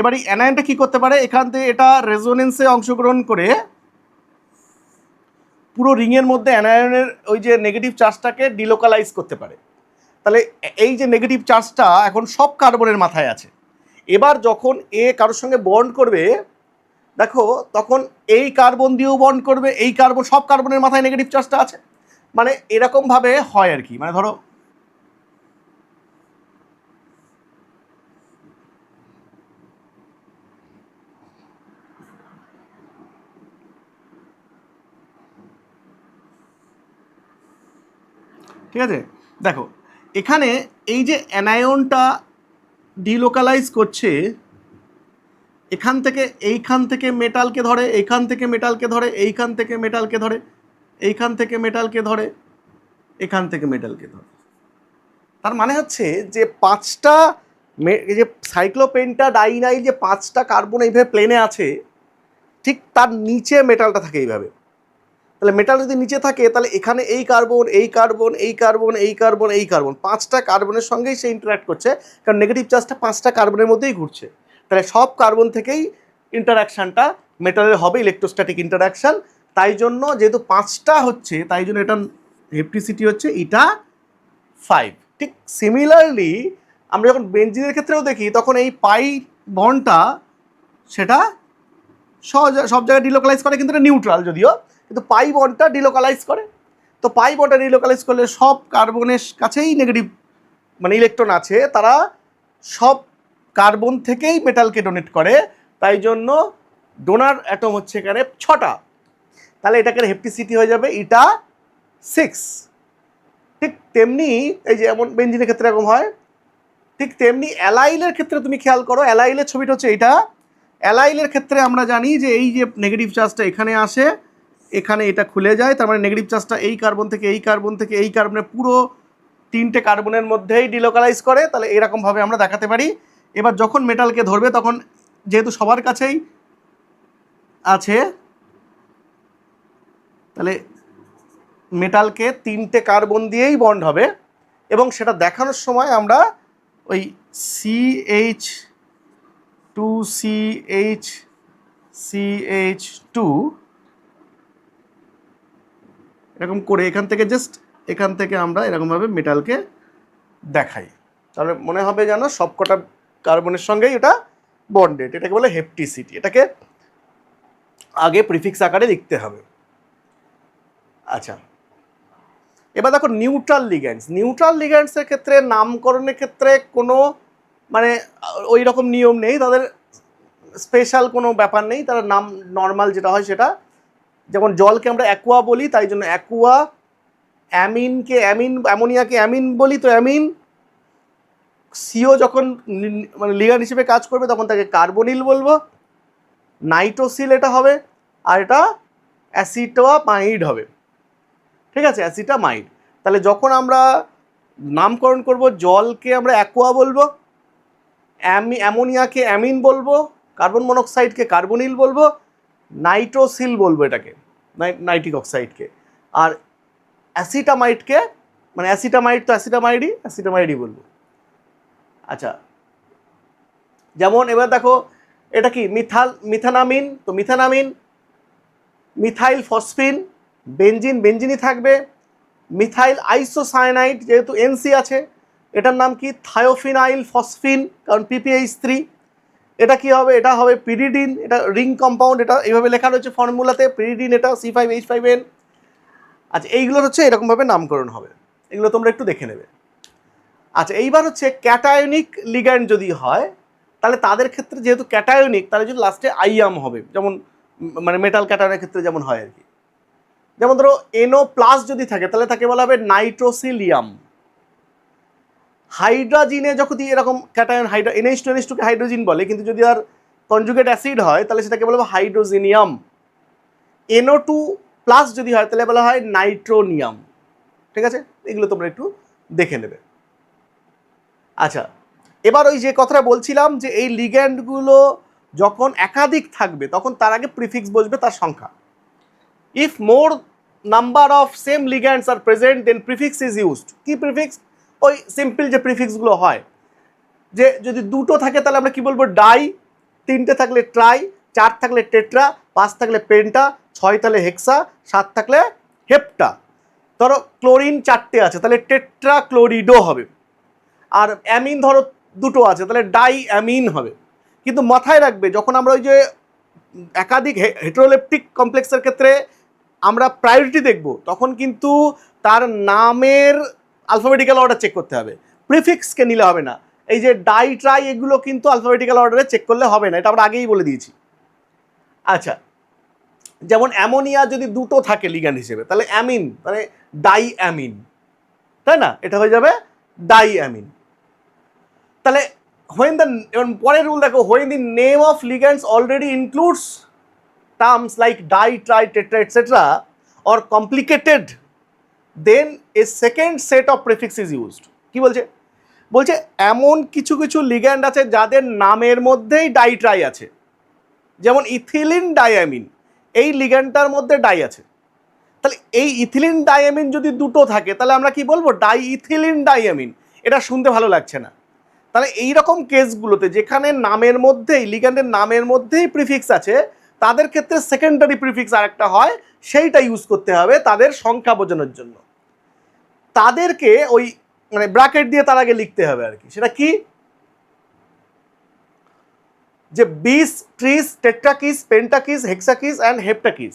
এবার এই অ্যানায়নটা কি করতে পারে, এখান থেকে এটা রেজোনেন্সে অংশগ্রহণ করে পুরো রিংয়ের মধ্যে অ্যানায়নের ওই যে নেগেটিভ চার্জটাকে ডিলোকালাইজ করতে পারে। তাহলে এই যে নেগেটিভ চার্জটা এখন সব কার্বনের মাথায় আছে। এবার যখন এ কারোর সঙ্গে বন্ড করবে, দেখো তখন এই কার্বন দিয়েও বন্ড করবে, এই কার্বন, সব কার্বনের মাথায় নেগেটিভ চার্জটা আছে, মানে এরকমভাবে হয় আর কি। মানে ধরো ঠিক আছে, দেখো এখানে এই যে অ্যানায়নটা ডিলোকালাইজ করছে, এখান থেকে মেটালকে ধরে, এইখান থেকে মেটালকে ধরে, এইখান থেকে মেটালকে ধরে, এইখান থেকে মেটালকে ধরে, এখান থেকে মেটালকে ধরে। তার মানে হচ্ছে যে 5টা এই যে সাইক্লোপেন্টাডাইনাইল যে 5টা কার্বন এইভাবে প্লেনে আছে, ঠিক তার নিচে মেটালটা থাকে এইভাবে। তাহলে মেটাল যদি নিচে থাকে তাহলে এখানে এই কার্বন, এই কার্বন, এই কার্বন, এই কার্বন, এই কার্বন, 5টা কার্বনের সঙ্গেই সে ইন্টারাক্ট করছে, কারণ নেগেটিভ চার্জটা 5টা কার্বনের মধ্যেই ঘুরছে। তাহলে সব কার্বন থেকেই ইন্টারাকশানটা মেটালের হবে, ইলেকট্রোস্ট্যাটিক ইন্টারাকশান। তাই জন্য যেহেতু 5টা হচ্ছে, তাই জন্য এটা হেপ্টিসিটি হচ্ছে ইটা 5। ঠিক সিমিলারলি আমরা যখন বেনজিনের ক্ষেত্রেও দেখি, তখন এই পাই বন্ডটা সেটা সব জায়গায় ডিলোকালাইজ করে, কিন্তু এটা নিউট্রাল যদিও, কিন্তু পাই বন্ডটা ডিলোকালাইজ করে। তো পাই বন্ডটা ডিলোকালাইজ করলে সব কার্বনের কাছেই নেগেটিভ মানে ইলেকট্রন আছে, তারা সব কার্বন থেকেই মেটালকে ডোনেট করে, তাই জন্য ডোনার অ্যাটম হচ্ছে এখানে 6টা। তাহলে এটাকে হেপ্টিসিটি হয়ে যাবে ইটা 6। ঠিক তেমনি এই যে এমন বেনজিনের ক্ষেত্রে এরকম হয়, ঠিক তেমনি অ্যালাইলের ক্ষেত্রে তুমি খেয়াল করো, অ্যালাইলের ছবিটা হচ্ছে এইটা। অ্যালাইলের ক্ষেত্রে আমরা জানি যে এই যে নেগেটিভ চার্জটা এখানে আসে, এখানে এটা খুলে যায়, তার মানে নেগেটিভ চার্জটা এই কার্বন থেকে এই কার্বন থেকে এই কার্বনের পুরো 3টে কার্বনের মধ্যেই ডিলোকালাইজ করে। তাহলে এরকমভাবে আমরা দেখাতে পারি। এবার যখন মেটালকে ধরবে, তখন যেহেতু সবার কাছেই আছে, তাহলে মেটালকে 3টে কার্বন দিয়েই বন্ড হবে, এবং সেটা দেখানোর সময় আমরা ওই CH2 এরকম করে এখান থেকে জাস্ট এখান থেকে আমরা এরকমভাবে মেটালকে দেখাই, তাহলে মনে হবে যেন সবকটা কার্বনের সঙ্গেই এটা বন্ডেড। এটাকে বলে হেপ্টিসিটি। এটাকে আগে প্রিফিক্স আকারে লিখতে হবে। আচ্ছা, এবার দেখো নিউট্রাল লিগ্যান্ডসের ক্ষেত্রে নামকরণের ক্ষেত্রে কোনো মানে ওই রকম নিয়ম নেই, তাদের স্পেশাল কোনো ব্যাপার নেই, তারা নাম নর্মাল যেটা হয় সেটা। যেমন জলকে আমরা অ্যাকুয়া বলি, তাই জন্য অ্যাকুয়া, অ্যামিনকে অ্যামিন, অ্যামোনিয়াকে অ্যামিন বলি, তো অ্যামিন। সিও যখন মানে লিগ্যান্ড হিসেবে কাজ করবে তখন তাকে কার্বনিল বলবো। নাইট্রোসিল এটা হবে, আর এটা অ্যাসিটামাইড হবে। ঠিক আছে, অ্যাসিটামাইড। তাহলে যখন আমরা নামকরণ করব, জলকে আমরা অ্যাকুয়া বলবো, অ্যামোনিয়াকে অ্যামিন বলবো, কার্বন মনোক্সাইডকে কার্বনিল বলবো, নাইট্রোসিল বলবো এটাকে, নাইট্রিক অক্সাইডকে, আর অ্যাসিটামাইডকে মানে অ্যাসিটামাইড তো অ্যাসিটামাইডই বলবো। আচ্ছা, যেমন এবার দেখো এটা কি মিথানামিন, তো মিথানামিন মিথাইল ফসফিন, বেঞ্জিন বেঞ্জিনই থাকবে, মিথাইল আইসোসায়ানাইড যেহেতু এনসি আছে, এটার নাম কি থায়োফিনাইল ফসফিন, কারণ PPH3। এটা কি হবে, এটা হবে পিরিডিন, এটা রিং কম্পাউন্ড, এটা এইভাবে লেখা রয়েছে ফর্মুলাতে, পিরিডিন এটা C5H5N। আচ্ছা, এইগুলোর হচ্ছে এরকমভাবে নামকরণ হবে, এগুলো তোমরা একটু দেখে নেবে। আচ্ছা, এইবার হচ্ছে ক্যাটায়নিক লিগ্যান্ড যদি হয়, তাহলে তাদের ক্ষেত্রে যেহেতু ক্যাটায়নিক, তাহলে যদি লাস্টে আইয়াম হবে, যেমন মানে মেটাল ক্যাটায়নের ক্ষেত্রে যেমন হয় আর কি। যেমন ধরো NO+ যদি থাকে, তাহলে তাকে বলা হবে নাইট্রোসিলিয়াম। হাইড্রাজিনে যখন এরকম ক্যাটায়ন NH2 কে হাইড্রোজিন বলে, কিন্তু যদি আর কনজুগেট অ্যাসিড হয় তাহলে সেটাকে বলা হবে হাইড্রোজিনিয়াম। NO2+ যদি হয় তাহলে বলা হয় নাইট্রোনিয়াম। ঠিক আছে, এগুলো তোমরা একটু দেখে নেবে। আচ্ছা, এবার ওই যে কথাটা বলছিলাম যে এই লিগ্যান্ডগুলো যখন একাধিক থাকবে তখন তার আগে প্রিফিক্স বসবে তার সংখ্যা। If more number of same ligands are present then prefix is used. কি প্রিফিক্স? ওই সিম্পল যে প্রিফিক্সগুলো হয়, যে যদি দুটো থাকে তাহলে আমরা কি বলবো ডাই, তিনটে থাকলে ট্রাই, চার থাকলে টেট্রা, পাঁচ থাকলে পেন্টা, ছয় থাকলে হেক্সা, সাত থাকলে হেপ্টা। ধরো ক্লোরিন চারটে আছে তাহলে টেট্রা ক্লোরিডো হবে। আর অ্যামিন ধরো দুটো আছে তাহলে ডাই অ্যামিন হবে। কিন্তু মাথায় রাখবে যখন আমরা ওই যে একাধিক হেটেরোলেপটিক কমপ্লেক্সের ক্ষেত্রে আমরা প্রায়োরিটি দেখব, তখন কিন্তু তার নামের আলফাবেটিক্যাল অর্ডার চেক করতে হবে, প্রিফিক্সকে নিলে হবে না। এই যে ডাই ট্রাই এগুলো কিন্তু আলফাবেটিক্যাল অর্ডারে চেক করলে হবে না, এটা আমরা আগেই বলে দিয়েছি। আচ্ছা, যেমন অ্যামোনিয়া যদি দুটো থাকে লিগ্যান্ড হিসেবে তাহলে অ্যামিন মানে ডাই অ্যামিন, তাই না? এটা হয়ে যাবে ডাই অ্যামিন। তাহলে when the পরের রুল দেখো, when the name of ligands already includes terms like di, tri, tetra, etc. or complicated, then a second set of prefix is used. কি বলছে? বলছে এমন কিছু কিছু লিগ্যান্ড আছে যাদের নামের মধ্যেই ডাই ট্রাই আছে, যেমন ইথিলিন ডাইঅ্যামিন, এই লিগ্যান্ডটার মধ্যে ডাই আছে। তাহলে এই ইথিলিন ডাইঅ্যামিন যদি দুটো থাকে তাহলে আমরা কি বলবো ডাই ইথিলিন ডাইঅ্যামিন। এটা শুনতে ভালো লাগছে না। তাহলে এইরকম কেসগুলোতে যেখানে নামের মধ্যেই লিগ্যান্ডের নামের মধ্যেই প্রিফিক্স আছে, তাদের ক্ষেত্রে সেকেন্ডারি প্রিফিক্স আরেকটা হয়, সেইটা ইউজ করতে হবে তাদের সংখ্যা বোঝানোর জন্য। তাদেরকে ওই মানে ব্র্যাকেট দিয়ে তার আগে লিখতে হবে আর কি। সেটা কি? যে বিস, ট্রিস, টেট্রাকিস, পেন্টাকিস, হেক্সাকিস অ্যান্ড হেপ্টাকিস।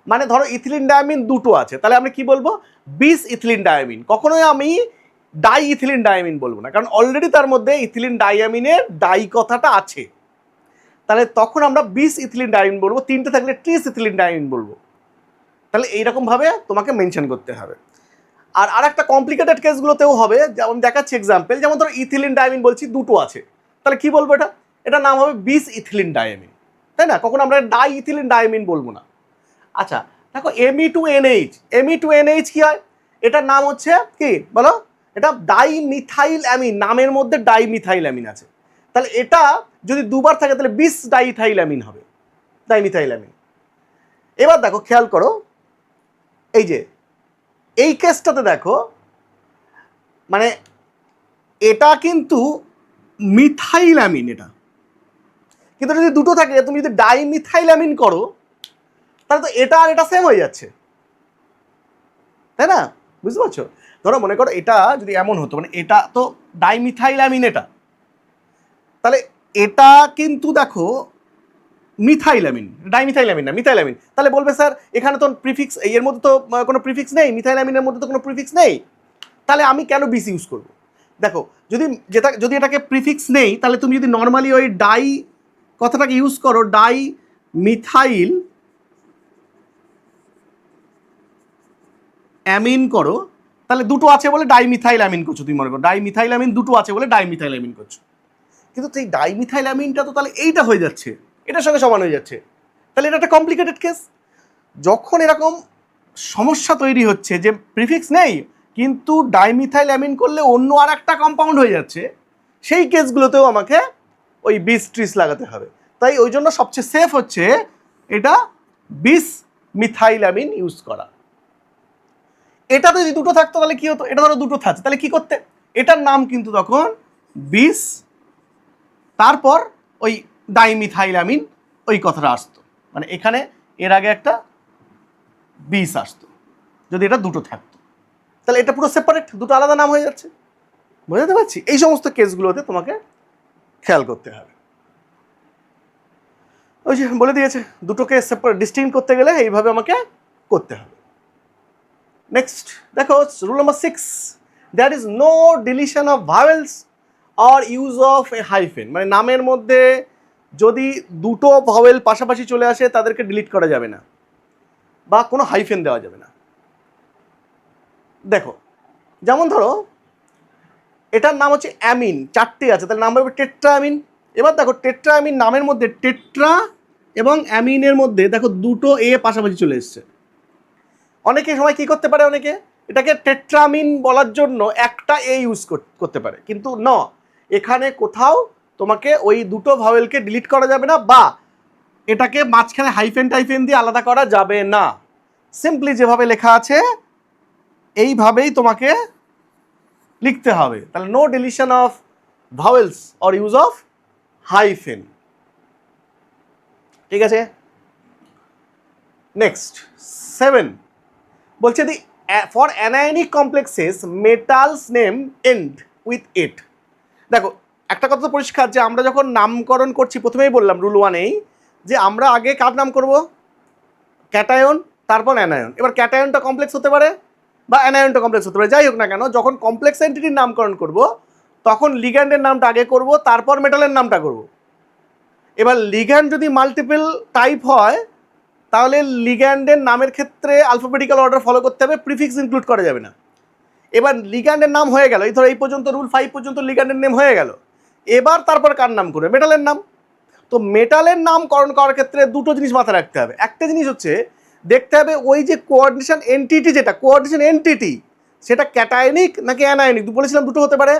মানে ধরো ইথিলিন ডায়ামিন দুটো আছে, তাহলে আমরা কি বলবো বিস ইথিলিন ডায়ামিন। কখনোই আমি ডাই ইথিলিন ডায়ামিন বলবো না, কারণ অলরেডি তার মধ্যে ইথিলিন ডায়ামিনের ডাই কথাটা আছে। তাহলে তখন আমরা বিস ইথিলিন ডায়ামিন বলবো, তিনটে থাকলে ট্রিস ইথিলিন ডায়ামিন বলবো। তাহলে এইরকমভাবে তোমাকে মেনশন করতে হবে। আর একটা কমপ্লিকেটেড কেসগুলোতেও হবে, যেমন দেখাচ্ছি এক্সাম্পল। যেমন ধরো ইথিলিন ডায়ামিন বলছি দুটো আছে, তাহলে কি বলবো এটার নাম হবে বিস ইথিলিন ডায়ামিন, তাই না? কখন আমরা ডাই ইথিলিন ডায়ামিন বলবো না। আচ্ছা দেখো Me2NH, Me2NH কি হয়? এটার নাম হচ্ছে কি বলো? এটা ডাই মিথাইল অ্যামিন, নামের মধ্যে ডাই মিথাইল অ্যামিন আছে। তাহলে এটা যদি দুবার থাকে তাহলে বিস ডাইথাইল অ্যামিন হবে, ডাইমিথাইল অ্যামিন। এবার দেখো খেয়াল করো, এই যে এই কেসটাতে দেখো, মানে এটা কিন্তু মিথাইল অ্যামিন এটা, কিন্তু যদি দুটো থাকে, তুমি যদি ডাইমিথাইল অ্যামিন করো তাহলে তো এটা আর এটা সেম হয়ে যাচ্ছে, তাই না? বুঝতে পারছো? ধরো মনে করো এটা যদি এমন হতো, মানে এটা তো ডাইমিথাইল অ্যামিন এটা, তাহলে এটা কিন্তু দেখো মিথাইল অ্যামিন, ডাইমিথাইল অ্যামিন না, মিথাইল অ্যামিন। তাহলে বলবে স্যার এখানে তো প্রিফিক্স, এর মধ্যে তো কোনো প্রিফিক্স নেই, মিথাইল অ্যামিনের মধ্যে তো কোনো প্রিফিক্স নেই, তাহলে আমি কেন বিস ইউজ করব? দেখো যদি এটাকে প্রিফিক্স নেই, তাহলে তুমি যদি নর্মালি ওই ডাই কথাটাকে ইউজ করো, ডাই মিথাইল অ্যামিন করো, তাহলে দুটো আছে বলে ডাইমিথাইল অ্যামিন করছো। তুমি মনে করো ডাইমিথাইল অ্যামিন দুটো আছে বলে ডাইমিথাইল অ্যামিন করছো, কিন্তু সেই ডাইমিথাইল অ্যামিনটা তো তাহলে এইটা হয়ে যাচ্ছে, এটার সঙ্গে সমান হয়ে যাচ্ছে। তাহলে এটা একটা কমপ্লিকেটেড কেস। যখন এরকম সমস্যা তৈরি হচ্ছে যে প্রিফিক্স নেই কিন্তু ডাইমিথাইল অ্যামিন করলে অন্য আর একটা কম্পাউন্ড হয়ে যাচ্ছে, সেই কেসগুলোতেও আমাকে ওই বিস ট্রিস লাগাতে হবে। তাই ওই জন্য সবচেয়ে সেফ হচ্ছে এটা বিস মিথাইল অ্যামিন ইউজ করা। এটা যদি দুটো থাকতো তাহলে কি হতো? এটা ধরো দুটো থাকছে, তাহলে কি করতে? এটার নাম কিন্তু তখন বিস, তারপর ওই ডাইমিথাইল অ্যামিন ওই কথাটা আসতো। মানে এখানে এর আগে একটা বিষ আসতো, যদি এটা দুটো থাকতো। তাহলে এটা পুরো সেপারেট, দুটো আলাদা নাম হয়ে যাচ্ছে। বুঝতে পারছি? এই সমস্ত কেসগুলোতে তোমাকে খেয়াল করতে হবে। ওই যে বলে দিয়েছে, দুটোকে সেপারেট ডিস্টিংক্ট করতে গেলে এইভাবে আমাকে করতে হবে। নেক্সট দেখো, rule number 6, there is no deletion of vowels or use of a hyphen. মানে নামের মধ্যে যদি দুটো ভাওয়েল পাশাপাশি চলে আসে তাদেরকে ডিলিট করা যাবে না, বা কোনো হাইফেন দেওয়া যাবে না। দেখো, যেমন ধরো এটার নাম হচ্ছে অ্যামিন, 4টে আছে, তাহলে নাম হবে টেট্রা অ্যামিন। এবার দেখো টেট্রা অ্যামিন নামের মধ্যে টেট্রা এবং অ্যামিনের মধ্যে দেখো দুটো এ পাশাপাশি চলে এসছে। অনেকে সময় কি করতে পারে, অনেকে এটাকে টেট্রামিন বলার জন্য একটা এ ইউজ করতে পারে, কিন্তু এখানে কোথাও তোমাকে ওই দুটো ভাওয়েলকে ডিলিট করা যাবে না, বা এটাকে মাঝখানে হাইফেন টাইফেন দিয়ে আলাদা করা যাবে না। সিম্পলি যেভাবে লেখা আছে এইভাবেই তোমাকে লিখতে হবে। তাহলে no deletion of vowels or use of hyphen. ঠিক আছে? নেক্সট 7 বলছে the for anionic complexes metals name end with ate. দেখো একটা কথা তো পরিষ্কার, যে আমরা যখন নামকরণ করছি প্রথমেই বললাম রুল 1-এই যে আমরা আগে কার নাম করব, ক্যাটায়ন তারপর অ্যানায়ন। এবার ক্যাটায়নটা কমপ্লেক্স হতে পারে বা অ্যানায়নটা কমপ্লেক্স হতে পারে, যাই হোক না কেন, যখন কমপ্লেক্স এন্টিটির নামকরণ করব তখন লিগ্যান্ডের নামটা আগে করব, তারপর মেটালের নামটা করব। এবার লিগ্যান্ড যদি মাল্টিপল টাইপ হয় তাহলে লিগ্যান্ডের নামের ক্ষেত্রে আলফাবেটিক্যাল অর্ডার ফলো করতে হবে, প্রিফিক্স ইনক্লুড করা যাবে না। এবার লিগ্যান্ডের নাম হয়ে গেল, এই ধরো এই পর্যন্ত রুল 5 পর্যন্ত লিগ্যান্ডের নেম হয়ে গেল। এবার তারপর কার নাম করবে, মেটালের নাম। তো মেটালের নামকরণ করার ক্ষেত্রে দুটো জিনিস মাথায় রাখতে হবে। একটা জিনিস হচ্ছে দেখতে হবে ওই যে কোঅর্ডিনেশন এন্টিটি, যেটা কোঅর্ডিনেশন এন্টিটি সেটা ক্যাটায়নিক নাকি অ্যানায়নিক। বলেছিলাম দুটো হতে পারে,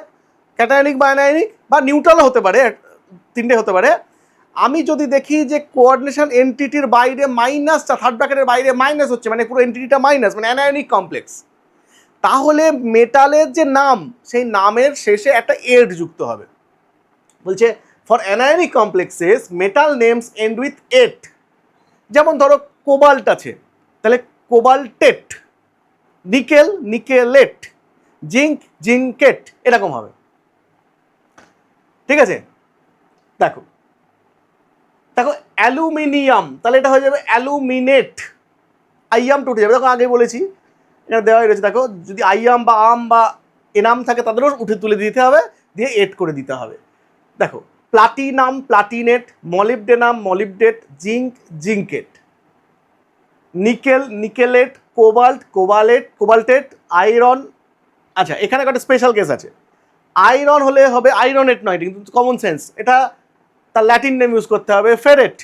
ক্যাটায়নিক বা অ্যানায়নিক বা নিউট্রালও হতে পারে, 3টে হতে পারে। আমি যদি দেখি যে কোঅর্ডিনেশন এন্টিটির বাইরে মাইনাসটা, থার্ড ব্র্যাকেটের বাইরে মাইনাস হচ্ছে, মানে পুরো এন্টিটিটা মাইনাস, মানে অ্যানায়নিক কমপ্লেক্স, তাহলে মেটালের যে নাম সেই নামের শেষে একটা এড যুক্ত হবে। বলছে for anionic complexes metal names end with ate. যেমন ধরো কোবাল্ট আছে, তাহলে কোবাল্টেট, নিকেল নিকেলেট, জিঙ্ক জিঙ্কেট, এরকম হবে। ঠিক আছে? দেখো দেখো অ্যালুমিনিয়াম, তাহলে এটা হয়ে যাবে অ্যালুমিনেট, আইয়াম উঠে যাবে। দেখো আগে বলেছি এটা দেওয়াই রয়েছে। দেখো যদি আইয়াম বা আম বা এনাম থাকে তাদেরও উঠে তুলে দিতে হবে, দিয়ে এড করে দিতে হবে। দেখো platinum platinate, molybdenum molybdate, zinc zincate, nickel nickelate, cobalt cobaltate cobaltate, iron. আচ্ছা এখানে একটা স্পেশাল কেস আছে, আয়রন হলে হবে আয়রনেট নয়, কিন্তু কমন সেন্স, এটা তার ল্যাটিন নেম ইউজ করতে হবে, ফেরেট।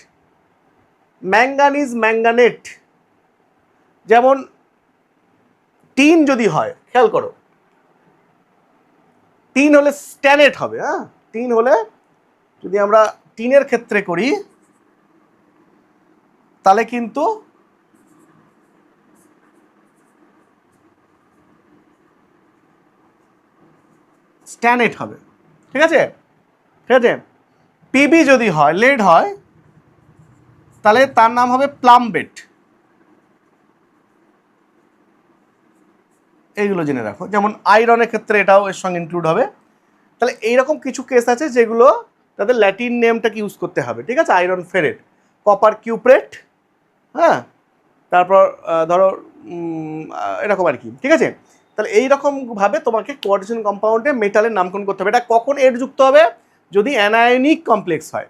Manganese manganate. যেমন টিন যদি হয়, খেয়াল করো, টিন হলে স্ট্যানেট হবে। হ্যাঁ, টিন হলে যদি আমরা টিনের ক্ষেত্রে করি তাহলে কিন্তু স্ট্যানেট হবে। ঠিক আছে? ঠিক আছে? পিবি যদি হয়, লেড হয়, তাহলে তার নাম হবে প্লামবেট। এইগুলো জেনে রাখো। যেমন আয়রনের ক্ষেত্রে এটাও এর সঙ্গে ইনক্লুড হবে। তাহলে এইরকম কিছু কেস আছে যেগুলো তাদের ল্যাটিন নেমটাকে ইউজ করতে হবে। ঠিক আছে? আয়রন ফেরেট, কপার কিউপ্রেট, হ্যাঁ, তারপর ধরো এরকম আর কি। ঠিক আছে? তাহলে এইরকমভাবে তোমাকে কোঅর্ডিনেশন কম্পাউন্ডে মেটালের নামকরণ করতে হবে। এটা কখন এর যুক্ত হবে, যদি অ্যানায়নিক কমপ্লেক্স হয়।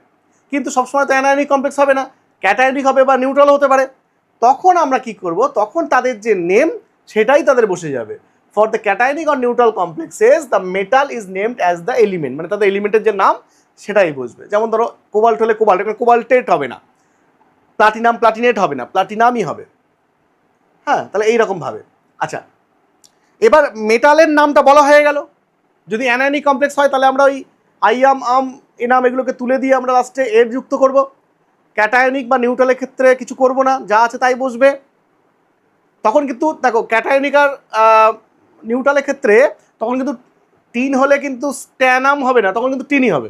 কিন্তু সবসময় তো অ্যানায়নিক কমপ্লেক্স হবে না, ক্যাটায়নিক হবে বা নিউট্রাল হতে পারে। তখন আমরা কি করব, তখন তাদের যে নেম সেটাই তাদের বসে যাবে। For the cationic or neutral complexes the metal is named as the element, মানে তাদের এলিমেন্টের যে নাম সেটাই বসবে। যেমন ধরো কোবাল্ট হলে কোবাল্ট, এখানে কোবাল্টেট হবে না, প্লাটিনাম প্লাটিনেট হবে না, প্লাটিনামই হবে। হ্যাঁ, তাহলে এইরকমভাবে। আচ্ছা এবার মেটালের নামটা বলা হয়ে গেল। যদি অ্যানায়নিক কমপ্লেক্স হয় তাহলে আমরা ওই আইয়াম আম এনাম এগুলোকে তুলে দিয়ে আমরা লাস্টে এর যুক্ত করব। ক্যাটায়নিক বা নিউট্রালের ক্ষেত্রে কিছু করব না, যা আছে তাই বসবে। তখন কিন্তু দেখো ক্যাটায়নিক আর নিউট্রালের ক্ষেত্রে তখন কিন্তু টিন হলে কিন্তু স্ট্যানাম হবে না, তখন কিন্তু টিনই হবে।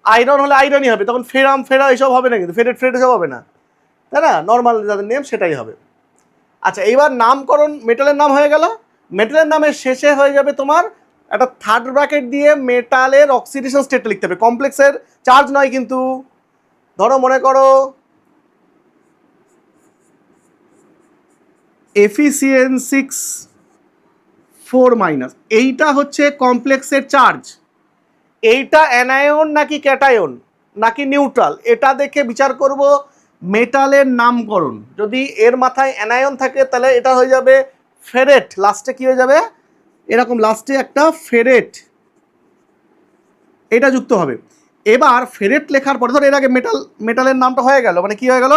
আয়রন হলে আয়রনই হবে, তখন ফেরাম ফেরা এসব হবে না, কিন্তু ফেরেট ফেরেট এসব হবে না, তাই না? নর্মাল যাদের নেম সেটাই হবে। আচ্ছা, এইবার নামকরণ মেটালের নাম হয়ে গেল। মেটালের নামের শেষে হয়ে যাবে তোমার একটা থার্ড ব্র্যাকেট দিয়ে মেটালের অক্সিডেশন স্টেটটা লিখতে হবে, কমপ্লেক্সের চার্জ নয় কিন্তু। ধরো মনে করো Fe6 4-, এইটা হচ্ছে কমপ্লেক্সের চার্জ। এইটা অ্যানায়ন নাকি ক্যাটায়ন নাকি নিউট্রাল, এটা দেখে বিচার করব মেটালের নামকরণ। যদি এর মাথায় অ্যানায়ন থাকে তাহলে এটা হয়ে যাবে ফেরেট, লাস্টে কি হয়ে যাবে এরকম, লাস্টে একটা ফেরেট এটা যুক্ত হবে। এবার ফেরেট লেখার পরে ধর এর আগে মেটালের নামটা হয়ে গেল, মানে কি হয়ে গেল,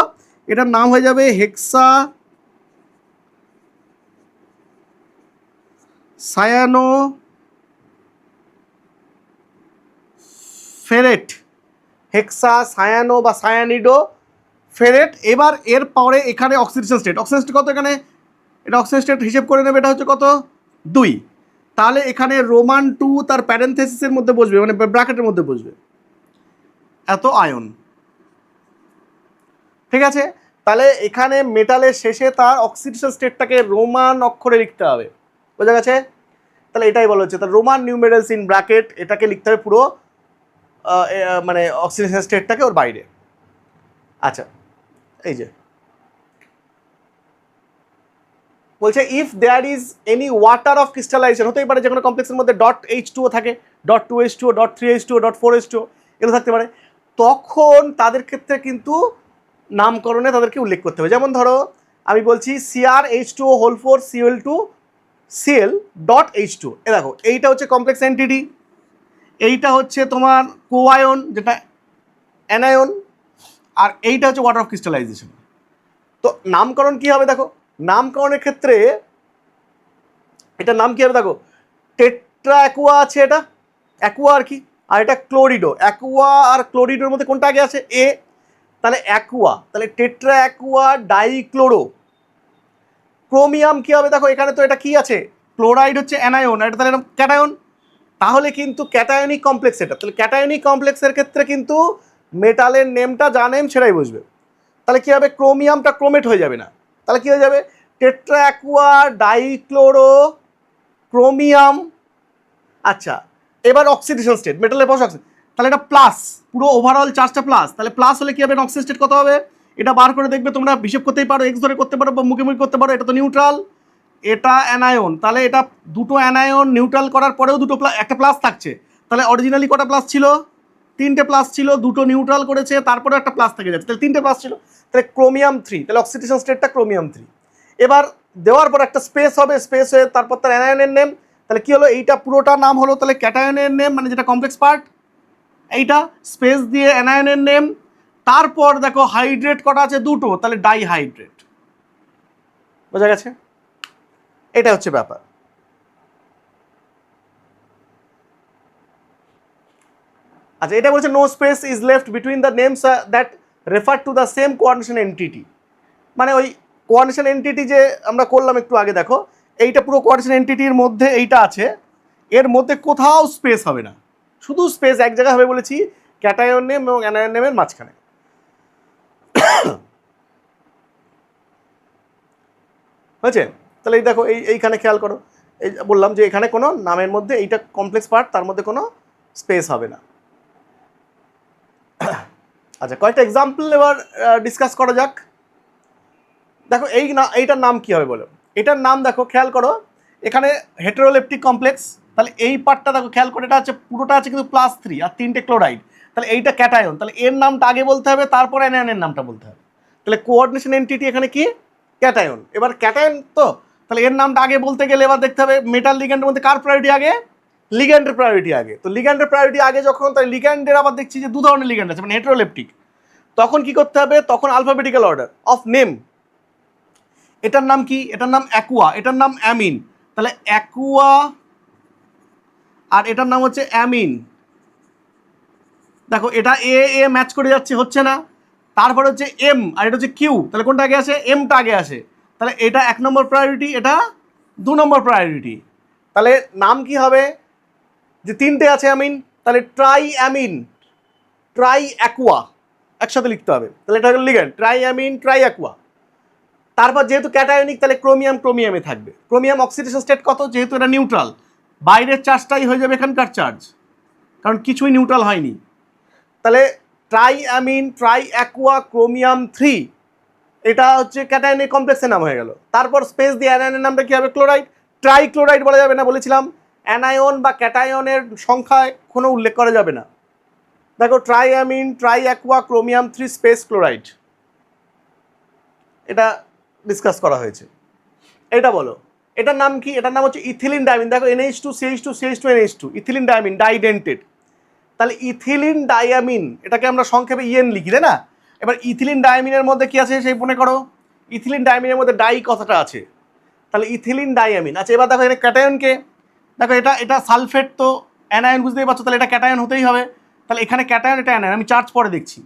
এটার নাম হয়ে যাবে হেক্সা সায়ানো ফেরেট, হেক্সা সায়ানো বা সায়ানিডো ফেরেট। এবার এর পরে এখানে অক্সিডেশন স্টেট, অক্সিডেশন স্টেট কত এখানে, এটা অক্সিডেশন স্টেট হিসেব করে নেবে, এটা হচ্ছে কত 2। তাহলে এখানে রোমান 2 তার প্যারেনথেসিসের মধ্যে বসবে, মানে ব্র্যাকেটের মধ্যে বসবে এত আয়ন। ঠিক আছে, তাহলে এখানে মেটালের শেষে তার অক্সিডেশন স্টেটটাকে রোমান অক্ষরে লিখতে হবে, বোঝা গেছে? তাহলে এটাই বলা হচ্ছে, তার রোমান নিউমেরালস ইন ব্র্যাকেট এটাকে লিখতে হবে পুরো, মানে অক্সিডেশন স্টেটটাকে ওর বাইরে। আচ্ছা, এই যে বলছে if there is any water of crystallisation, হতেই পারে যে কোনো কমপ্লেক্সের মধ্যে .H2O থাকে, .2H2O, .3H2O, .4H2O এগুলো থাকতে পারে, তখন তাদের ক্ষেত্রে কিন্তু নামকরণে তাদেরকে উল্লেখ করতে হবে। যেমন ধরো আমি বলছি CrH2O4Cl2Cl.H2, এ দেখো এইটা হচ্ছে কমপ্লেক্স এন্টিটি, এইটা হচ্ছে তোমার কোআয়ন যেটা অ্যানায়ন, আর এইটা হচ্ছে ওয়াটার অফ ক্রিস্টালাইজেশন। তো নামকরণ কি হবে দেখো, নামকরণের ক্ষেত্রে এটার নাম কি হবে দেখো, টেট্রা অ্যাকুয়া আছে, এটা অ্যাকুয়া আর কি, আর এটা ক্লোরিডো। অ্যাকুয়া আর ক্লোরিডোর মধ্যে কোনটা আগে আছে, এ, তাহলে অ্যাকুয়া, তাহলে টেট্রা অ্যাকুয়া ডাইক্লোরো। ক্রোমিয়াম কি হবে দেখো, এখানে তো এটা কি আছে, ক্লোরাইড হচ্ছে অ্যানায়ন, এটা তাহলে এটা ক্যাটায়ন, তাহলে কিন্তু ক্যাটায়নিক কমপ্লেক্স এটা, তাহলে ক্যাটায়নিক কমপ্লেক্সের ক্ষেত্রে কিন্তু মেটালের নেমটা যা নেম সেটাই বুঝবে। তাহলে কি হবে, ক্রোমিয়ামটা ক্রোমেট হয়ে যাবে না, তাহলে কি হয়ে যাবে টেট্রা অ্যাকুয়া ডাইক্লোরো ক্রোমিয়াম। আচ্ছা, এবার অক্সিডেশন স্টেট, মেটালের পাশে অক্সিডেশন, তাহলে এটা প্লাস, পুরো ওভারঅল চার্জটা প্লাস, তাহলে প্লাস হলে কি হবে অক্সিডেশন স্টেট কত হবে, এটা বার করে দেখবে তোমরা, হিসেব করতেই পারো, এক্স ধরে করতে পারো বা মুখে মুখে করতে পারো। এটা তো নিউট্রাল, এটা অ্যানায়ন, তাহলে এটা দুটো অ্যানায়ন নিউট্রাল করার পরেও দুটো একটা প্লাস থাকছে, তাহলে অরিজিনালি কটা প্লাস ছিল, 3টে প্লাস ছিল, দুটো নিউট্রাল করেছে, তারপরে একটা প্লাস থেকে যাচ্ছে, তাহলে 3টে প্লাস ছিল, তাহলে ক্রোমিয়াম 3, তাহলে অক্সিডেশন স্টেটটা ক্রোমিয়াম 3। এবার দেওয়ার পর একটা স্পেস হবে, স্পেস হয়ে তারপর তার অ্যানায়নের নেম, তাহলে কি হলো, এইটা পুরোটা নাম হলো তাহলে ক্যাটায়নের নেম, মানে যেটা কমপ্লেক্স পার্ট, এইটা স্পেস দিয়ে অ্যানায়নের নেম, তারপর দেখো হাইড্রেট কটা আছে, দুটো, তাহলে ডাইহাইড্রেট, বোঝা গেছে? এটা হচ্ছে ব্যাপার। আচ্ছা, এটা বলছে no space is left between the names that refer to the same coordination entity, মানে ওই কোঅর্ডিনেশন এন্টিটি যে আমরা করলাম একটু আগে, দেখো এইটা পুরো কোঅর্ডিনেশন এন্টিটির মধ্যে এইটা আছে, এর মধ্যে কোথাও স্পেস হবে না, শুধু স্পেস এক জায়গায় হবে বলেছি, ক্যাটায়ন নেম এবং অ্যানায়ন নেমের মাঝখানে। হয়েছে? তাহলে এই দেখো এইখানে খেয়াল করো, এই বললাম যে এখানে কোনো নামের মধ্যে এইটা কমপ্লেক্স পার্ট, তার মধ্যে কোনো স্পেস হবে না। আচ্ছা, কয়েকটা এক্সাম্পল এবার ডিসকাস করা যাক। দেখো এইটার নাম কি হবে বলো, এটার নাম দেখো খেয়াল করো, এখানে হেটেরোলেপটিক কমপ্লেক্স, তাহলে এই পার্টটা দেখো খেয়াল করে, এটা আছে পুরোটা আছে কিন্তু +3 আর 3টে ক্লোরাইড, তাহলে এইটা ক্যাটায়ন, তাহলে এর নামটা আগে বলতে হবে, তারপরে অ্যানায়নের নামটা বলতে হবে, তাহলে কোঅর্ডিনেশন এন্টিটি এখানে কি ক্যাটায়ন। এবার ক্যাটায়ন তো, তাহলে এর নামটা আগে বলতে গেলে এবার দেখতে হবে মেটাল লিগ্যান্ডের মধ্যে কার প্রায়োরিটি আগে, লিগ্যান্ডের প্রায়োরিটি আগে, তো লিগ্যান্ডের প্রায়োরিটি আগে যখন, তাই লিগ্যান্ডের আবার দেখছি যে দু ধরনের লিগ্যান্ড আছে, মানে হেটেরোলেপটিক, তখন কি করতে হবে, তখন আলফাবেটিক্যাল অর্ডার অফ নেম। এটার নাম কি, এটার নাম অ্যাকুয়া, এটার নাম অ্যামিন, তাহলে অ্যাকুয়া, আর এটার নাম হচ্ছে অ্যামিন। দেখো এটা এ এ ম্যাচ করে যাচ্ছে, হচ্ছে না, তারপর হচ্ছে এম, আর এটা হচ্ছে কিউ, তাহলে কোনটা আগে আসে, এমটা আগে আসে, তাহলে এটা 1 নম্বর প্রায়োরিটি, এটা 2 নম্বর প্রায়োরিটি। তাহলে নাম কি হবে, যে 3টে আছে অ্যামিন, তাহলে ট্রাই অ্যামিন, ট্রাই অ্যাকুয়া একসাথে লিখতে হবে, তাহলে এটা হলো ligand try amine try Aqua. তারপর যেহেতু ক্যাটায়নিক তাহলে ক্রোমিয়াম ক্রোমিয়ামে থাকবে। ক্রোমিয়াম অক্সিডেশন স্টেট কত, যেহেতু এটা নিউট্রাল, বাইরের চার্জটাই হয়ে যাবে এখানকার চার্জ, কারণ কিছুই নিউট্রাল হয়নি। তাহলে try amine try Aqua chromium 3, এটা হচ্ছে ক্যাটায়নিক কমপ্লেক্সের নাম হয়ে গেল। তারপর স্পেস দিয়ে অ্যানায়নের নামটা কি হবে? ক্লোরাইড। ট্রাই ক্লোরাইড বলা যাবে না, বলেছিলাম অ্যানায়ন বা ক্যাটায়নের সংখ্যায় কোনো উল্লেখ করা যাবে না। দেখো try amine try Aqua chromium 3 space chloride, এটা ডিসকাস করা হয়েছে। এটা বলো এটার নাম কি? এটার নাম হচ্ছে ইথিলিন ডায়ামিন। দেখো NH2 CH2 CH2 NH2, ethylene diamine, ডাইডেন্টেড। তাহলে ইথিলিন ডায়ামিন এটাকে আমরা সংক্ষেপে ইএন লিখি, তাই না? এবার ইথিলিন ডায়ামিনের মধ্যে কি আছে সেই মনে করো, ইথিলিন ডায়ামিনের মধ্যে ডাই কথাটা আছে, তাহলে ইথিলিন ডায়ামিন। আচ্ছা এবার দেখো এটা ক্যাটায়নকে, দেখো এটা এটা সালফেট, তো অ্যানায়ন বুঝতেই পারছো, তাহলে এটা ক্যাটায়ন হতেই হবে। তাহলে এখানে ক্যাটায়ন, এটা অ্যানায়ন, আমি চার্জ পরে দেখছি।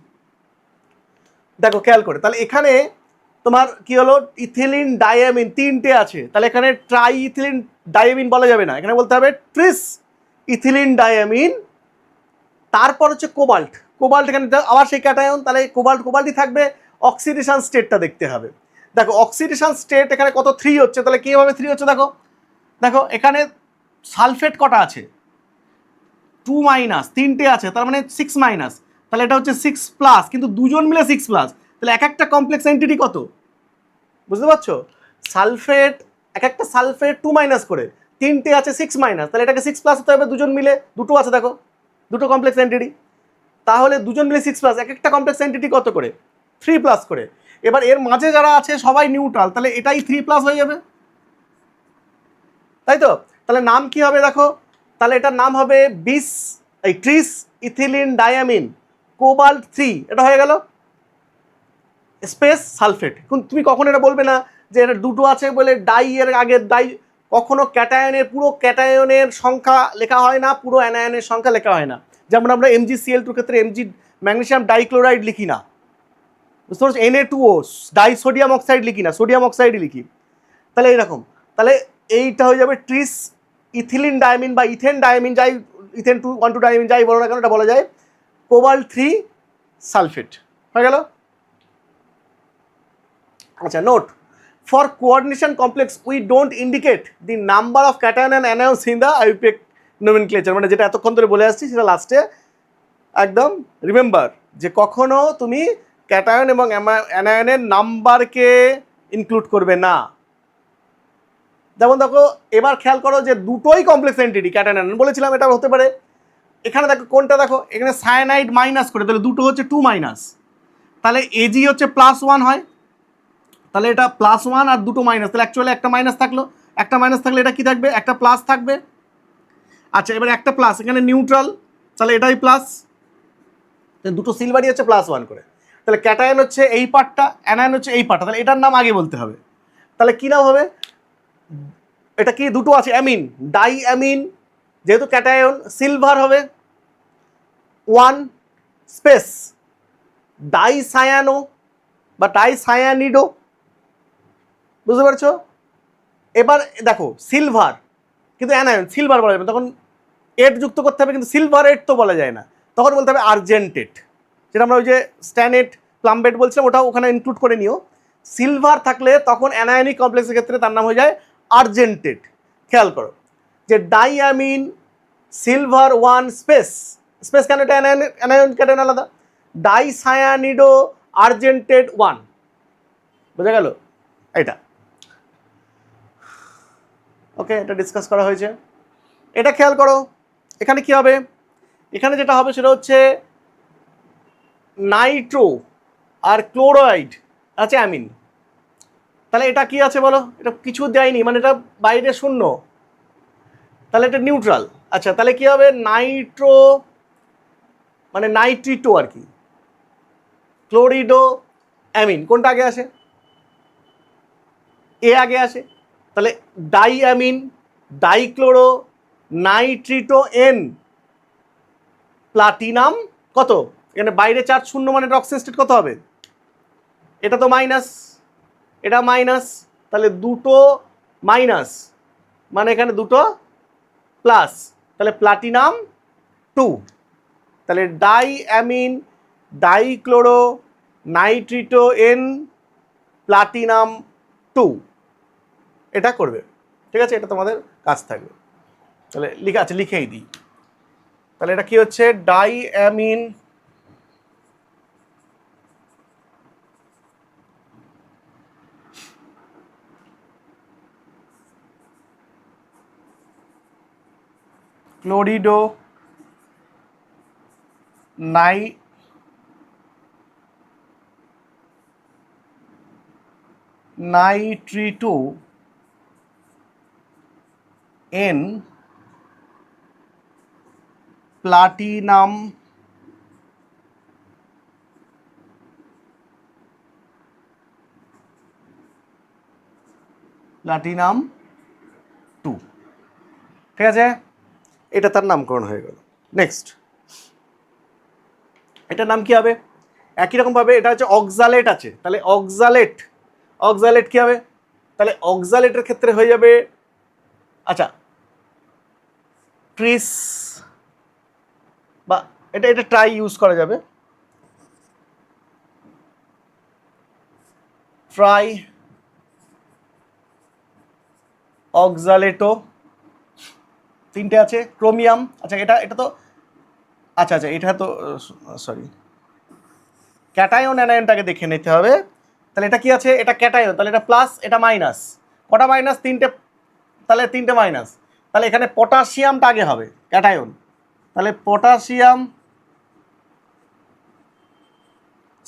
দেখো খেয়াল করে, তাহলে এখানে তোমার কি হলো, ইথিলিন ডায়ামিন তিনটে আছে, তাহলে এখানে ট্রাই ইথিলিন ডায়ামিন বলা যাবে না, এখানে বলতে হবে ট্রিস ইথিলিন ডায়ামিন। তারপর হচ্ছে কোবাল্ট, কোবাল্ট এখানে আবার সেই ক্যাটায়ন, তাহলে কোবাল্টই থাকবে। অক্সিডেশন স্টেটটা দেখতে হবে। দেখো অক্সিডেশন স্টেট এখানে কত 3 হচ্ছে, তাহলে কীভাবে 3 হচ্ছে দেখো, দেখো এখানে সালফেট কটা আছে, 2 মাইনাস, তিনটে আছে, তার মানে 6 মাইনাস, তাহলে এটা হচ্ছে 6 প্লাস, কিন্তু দুজন মিলে 6 প্লাস, তাহলে এক একটা কমপ্লেক্স এন্টিটি কত, বুঝতে পারছো? সালফেট, এক একটা সালফেট 2 মাইনাস করে, তিনটে আছে 6 মাইনাস, তাহলে এটাকে 6 প্লাস হতে হবে, দুজন মিলে দুটো আছে, দেখো দুটো কমপ্লেক্স এন্টিটি, তাহলে দুজন মিলে 6 প্লাস, এক একটা কমপ্লেক্স এন্টিটি কত করে, 3 প্লাস করে। এবার এর মাঝে যারা আছে সবাই নিউট্রাল, তাহলে এটাই 3 প্লাস হয়ে যাবে, তাই তো? তাহলে নাম কি হবে দেখো, তাহলে এটার নাম হবে ট্রিস ইথিলিন ডায়ামিন কোবাল্ট 3, এটা হয়ে গেল স্পেস সালফেট। তুমি কখনো এটা বলবে না যে এটা দুটো আছে বলে ডাই এর আগে ডাই, কখনো ক্যাটায়নের পুরো ক্যাটায়নের সংখ্যা লেখা হয় না, পুরো অ্যানায়নের সংখ্যা লেখা হয় না। যেমন আমরা MgCl2 ক্ষেত্রে ম্যাগনেসিয়াম ডাইক্লোরাইড লিখি না, বুঝতে পারছো? Na2O ডাই সোডিয়াম অক্সাইড লিখি না, সোডিয়াম অক্সাইডই লিখি। তাহলে এইরকম, তাহলে এইটা হয়ে যাবে ট্রিস ইথিলিন ডায়ামিন বা ইথেন ডায়ামিন, যাই ইথেন 2 ডায়ামিন যাই বলো না কেন, এটা বলা যায় কোবাল্ট 3 সালফেট, হয়ে গেল। আচ্ছা note, for coordination complex we don't indicate the number of cation and anions in the IUPAC nomenclature, মানে যেটা এতক্ষণ ধরে বলে আসছি সেটা লাস্টে একদম রিমেম্বার, যে কখনো তুমি ক্যাটায়ন এবং অ্যানায়নের নাম্বারকে ইনক্লুড করবে না। যেমন দেখো এবার খেয়াল করো যে দুটোই কমপ্লেক্স এন্টিটি ক্যাটায়ন অ্যানায়ন, বলেছিলাম এটা হতে পারে। এখানে দেখো কোনটা, দেখো এখানে সায়ানাইড মাইনাস করে, তাহলে দুটো হচ্ছে 2 মাইনাস, তাহলে এজি হচ্ছে +1 হয়, তাহলে এটা +1 আর দুটো মাইনাস, তাহলে অ্যাকচুয়ালি একটা মাইনাস থাকলো, একটা মাইনাস থাকলে এটা কি থাকবে, একটা প্লাস থাকবে। আচ্ছা এবার একটা প্লাস, এখানে নিউট্রাল, তাহলে এটাই প্লাস, দুটো সিলভারই হচ্ছে +1 করে, তাহলে ক্যাটায়ন হচ্ছে এই পার্টটা, অ্যানায়ন হচ্ছে এই পার্টটা, তাহলে এটার নাম আগে বলতে হবে। তাহলে কী নাম হবে, এটা কি দুটো আছে অ্যামিন, ডাই অ্যামিন, যেহেতু ক্যাটায়ন সিলভার হবে 1 স্পেস, ডাই সায়ানো বা ডাই সায়ানিডো, বুঝতে পারছো? এবার দেখো সিলভার, কিন্তু অ্যানায়ন সিলভার বলা যাবে, তখন এড যুক্ত করতে হবে, কিন্তু সিলভার এড তো বলা যায় না, তখন বলতে হবে আর্জেন্টেড, যেটা আমরা ওই যে স্ট্যানেট প্লাম্বেট বলছিলাম ওটাও ওখানে ইনক্লুড করে নিও। সিলভার থাকলে তখন অ্যানায়নিক কমপ্লেক্সের ক্ষেত্রে তার নাম হয়ে যায় আর্জেন্টেড। খেয়াল করো যে ডাইঅ্যামিন সিলভার 1 স্পেস, স্পেস কেন, এটা অ্যানায়ন ক্যাটায়ন আলাদা, ডাই সায়ানিডো আর্জেন্টেড 1, বোঝা গেল এটা? ওকে, এটা ডিসকাস করা হয়েছে। এটা খেয়াল করো এখানে কি হবে, এখানে যেটা হবে সেটা হচ্ছে নাইট্রো আর ক্লোরাইড আছে অ্যামিন, তাহলে এটা কি আছে বলো, এটা কিছু দেয়নি, মানে এটা বাইরে শূন্য, তাহলে এটা নিউট্রাল। আচ্ছা তাহলে কি হবে, নাইট্রো মানে নাইট্রিটো আর কি, ক্লোরিডো অ্যামিন, কোনটা আগে আসে, এ আগে আসে, তাহলে die amine dichloro নাইট্রিটো N platinum কত, এখানে বাইরে চার্জ শূন্য, মানে এটা অক্সিজেন স্টেট কত হবে, এটা তো মাইনাস, এটা মাইনাস, তাহলে দুটো মাইনাস, মানে এখানে দুটো প্লাস, তাহলে প্লাটিনাম 2, তাহলে die amine dichloro নাইট্রিটো N platinum 2 এটা করবে, ঠিক আছে? এটা তোমাদের কাজ থাকবে। তাহলে লিখেই দিই। তাহলে এটা কি হচ্ছে? ডাইঅ্যামিন ক্লোরিডো নাইট্রিটো এন প্লাটিনাম প্লাটিনাম 2, ঠিক আছে? এটা তার নামকরণ হয়ে গেল। নেক্সট, এটার নাম কি হবে? একই রকম ভাবে এটা হচ্ছে অক্সালেট আছে, তাহলে অক্সালেট কি হবে? তাহলে অক্সালেটের ক্ষেত্রে হয়ে যাবে, আচ্ছা, ট্রিস বা এটা ট্রাই ইউজ করা যাবে, ট্রাই অক্সালেটো, তিনটে আছে। ক্রোমিয়াম, আচ্ছা এটা তো, আচ্ছা এটা তো সরি, ক্যাটায়ন অ্যানায়নটাকে দেখে নিতে হবে। তাহলে এটা কি আছে? এটা ক্যাটায়ন, তাহলে এটা প্লাস, এটা মাইনাস। কটা মাইনাস? তিনটে, তাহলে তিনটে মাইনাস। তাহলে এখানে পটাশিয়ামটা আগে হবে, ক্যাটায়ন। তাহলে পটাশিয়াম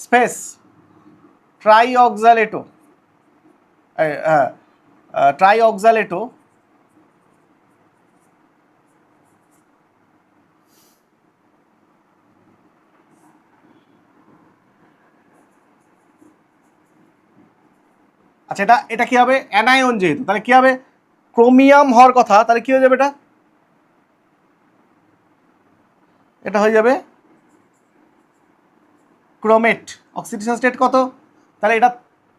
স্পেস ট্রাইঅক্সালেটো, হ্যাঁ, ট্রাইঅক্সালেটো, আচ্ছা এটা কি হবে? অ্যানায়ন যেহেতু, তাহলে কি হবে? ক্রোমিয়াম হওয়ার কথা, তাহলে কি হয়ে যাবে? এটা হয়ে যাবে ক্রোমেট। অক্সিডেশন স্টেট কত? তাহলে এটা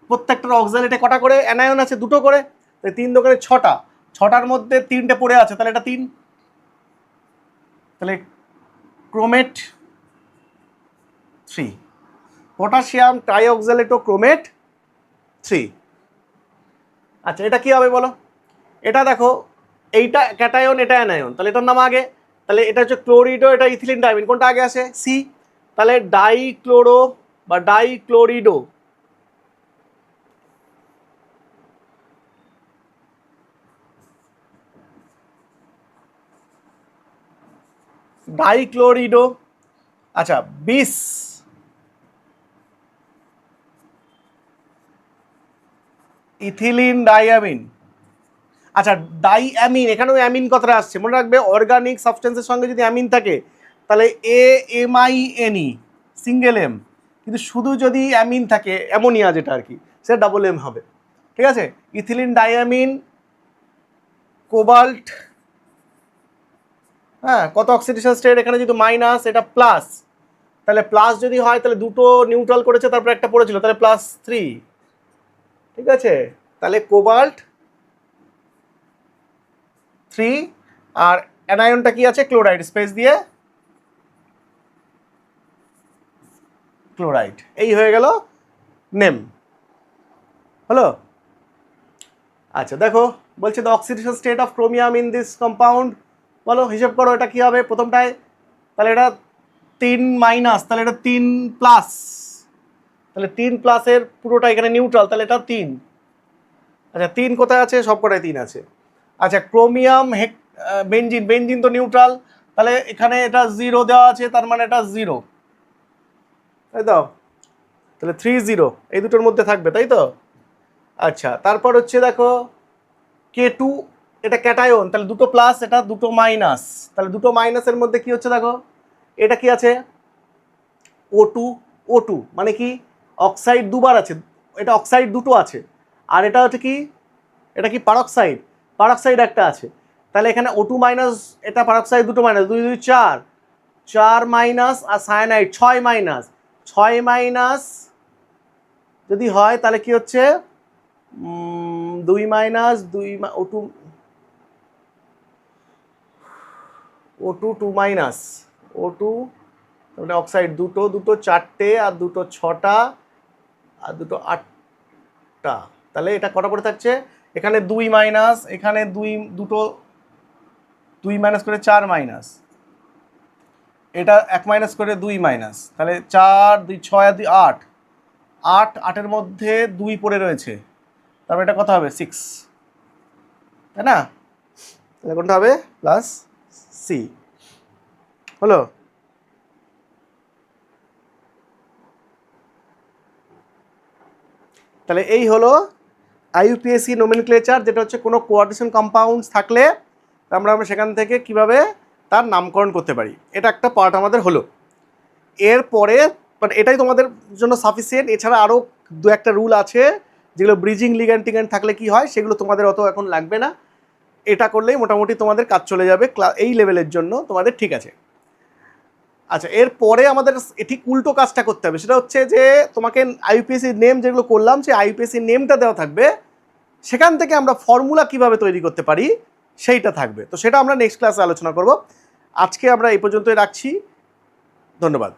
প্রত্যেকটার অক্সালেটে কটা করে অ্যানায়ন আছে? দুটো করে, তাই 3 দোকানে 6টা, 6টার মধ্যে 3টে পড়ে আছে, তাহলে এটা 3, তাহলে ক্রোমেট 3, পটাশিয়াম ট্রাইঅক্সালেটো ক্রোমেট 3। আচ্ছা এটা কি হবে বলো? এটা দেখো, এইটা ক্যাটায়ন, এটা অ্যানায়ন, তাহলে এটার নাম আগে। তাহলে এটা হচ্ছে ক্লোরিডো, এটা ইথিলিন ডাইমিন, কোনটা আগে আসে? সি। তাহলে ডাইক্লোরো বা ডাইক্লোরিডো, ডাইক্লোরিডো, আচ্ছা 20 ইথিলিন ডাইঅ্যামিন, আচ্ছা ডাইঅ্যামিন, এখানেও অ্যামিন কথাটা আসছে, মনে রাখবে অর্গানিক সাবস্টেন্সের সঙ্গে যদি অ্যামিন থাকে তাহলে AMINE সিঙ্গেল এম, কিন্তু শুধু যদি অ্যামিন থাকে, অ্যামোনিয়া যেটা আর কি, সেটা ডাবল এম হবে, ঠিক আছে? ইথিলিন ডাইঅ্যামিন কোবাল্ট, হ্যাঁ, কত অক্সিডেশন স্টেট? এখানে যেহেতু মাইনাস, এটা প্লাস, তাহলে প্লাস যদি হয় তাহলে দুটো নিউট্রাল করেছে, তারপর একটা পড়েছিল, তাহলে +3, ঠিক আছে? তাহলে কোবাল্ট 3, আর অ্যানায়নটা কি আছে? ক্লোরাইড, স্পেস দিয়ে ক্লোরাইড। এই হয়ে গেল নেম, হলো? আচ্ছা দেখো, বলছে the oxidation state of chromium in this compound, বলো হিসেব করো, এটা কি হবে প্রথমটায়? তাহলে এটা 3 মাইনাস, তাহলে এটা 3 প্লাস, তাহলে 3 প্লাসের পুরোটা এখানে নিউট্রাল, তাহলে এটা 3। আচ্ছা 3 কোথায় আছে? সব কটায় 3 আছে। আচ্ছা ক্রোমিয়াম বেঞ্জিন তো নিউট্রাল, তাহলে এখানে এটা 0 দেওয়া আছে, তার মানে এটা 0, তাই তো? তাহলে 3 0 এই দুটোর মধ্যে থাকবে, তাই তো? আচ্ছা তারপর হচ্ছে দেখো K2, এটা ক্যাটায়ন, তাহলে দুটো প্লাস, এটা দুটো মাইনাস, তাহলে দুটো মাইনাসের মধ্যে কি হচ্ছে দেখো, এটা কি আছে? O2 মানে কি? অক্সাইড দুবার আছে, এটা অক্সাইড দুটো আছে, আর এটা হচ্ছে কি? এটা কি পারক্সাইড একটা আছে, তাহলে এখানে O2 মাইনাস, এটা পারক্সাইড দুটো মাইনাস, 2 2 4, 4 মাইনাস, আর সায়ানাইড 6 মাইনাস, 6 মাইনাস যদি হয় তাহলে কি হচ্ছে? 2 মাইনাস 2, O2 2 মাইনাস, O2, তাহলে অক্সাইড দুটো 4টে, আর দুটো 6টা, আর দুটো 8টা, তাহলে এটা কটা করে থাকছে, এখানে 2 মাইনাস, এখানে দুটো 2 মাইনাস করে 4 মাইনাস, এটা 1 মাইনাস করে 2 মাইনাস, তাহলে 4 2 6 আর 2 8, 8 এর মধ্যে 2 পড়ে রয়েছে, তারপর এটা কত হবে 6, তাই না? তাহলে কোনটা হবে প্লাস সি হলো। তাহলে এই হলো আইইউপিএসি নোমেনক্লেচার, যেটা হচ্ছে কোনো কোঅর্ডিনেশন কম্পাউন্ডস থাকলে আমরা সেখান থেকে কিভাবে তার নামকরণ করতে পারি, এটা একটা পার্ট আমাদের হলো। এরপরে বাট এটাই তোমাদের জন্য সাফিসিয়েন্ট, এছাড়া আরও দু একটা রুল আছে যেগুলো ব্রিজিং লিগ্যান্ড টিগ্যান্ড থাকলে কি হয় সেগুলো তোমাদের অত এখন লাগবে না, এটা করলেই মোটামুটি তোমাদের কাজ চলে যাবে এই লেভেলের জন্য তোমাদের, ঠিক আছে। আচ্ছা, এরপরে আমাদের ঠিক উল্টো কাজটা করতে হবে, সেটা হচ্ছে যে তোমাকে আইইউপিএসি নেম যেগুলো করলাম সেই আইইউপিএসি নেমটা দেওয়া থাকবে, সেখান থেকে আমরা ফর্মুলা কিভাবে তৈরি করতে পারি সেইটা থাকবে। তো সেটা আমরা নেক্সট ক্লাসে আলোচনা করব। আজকে আমরা এই পর্যন্তই রাখছি, ধন্যবাদ।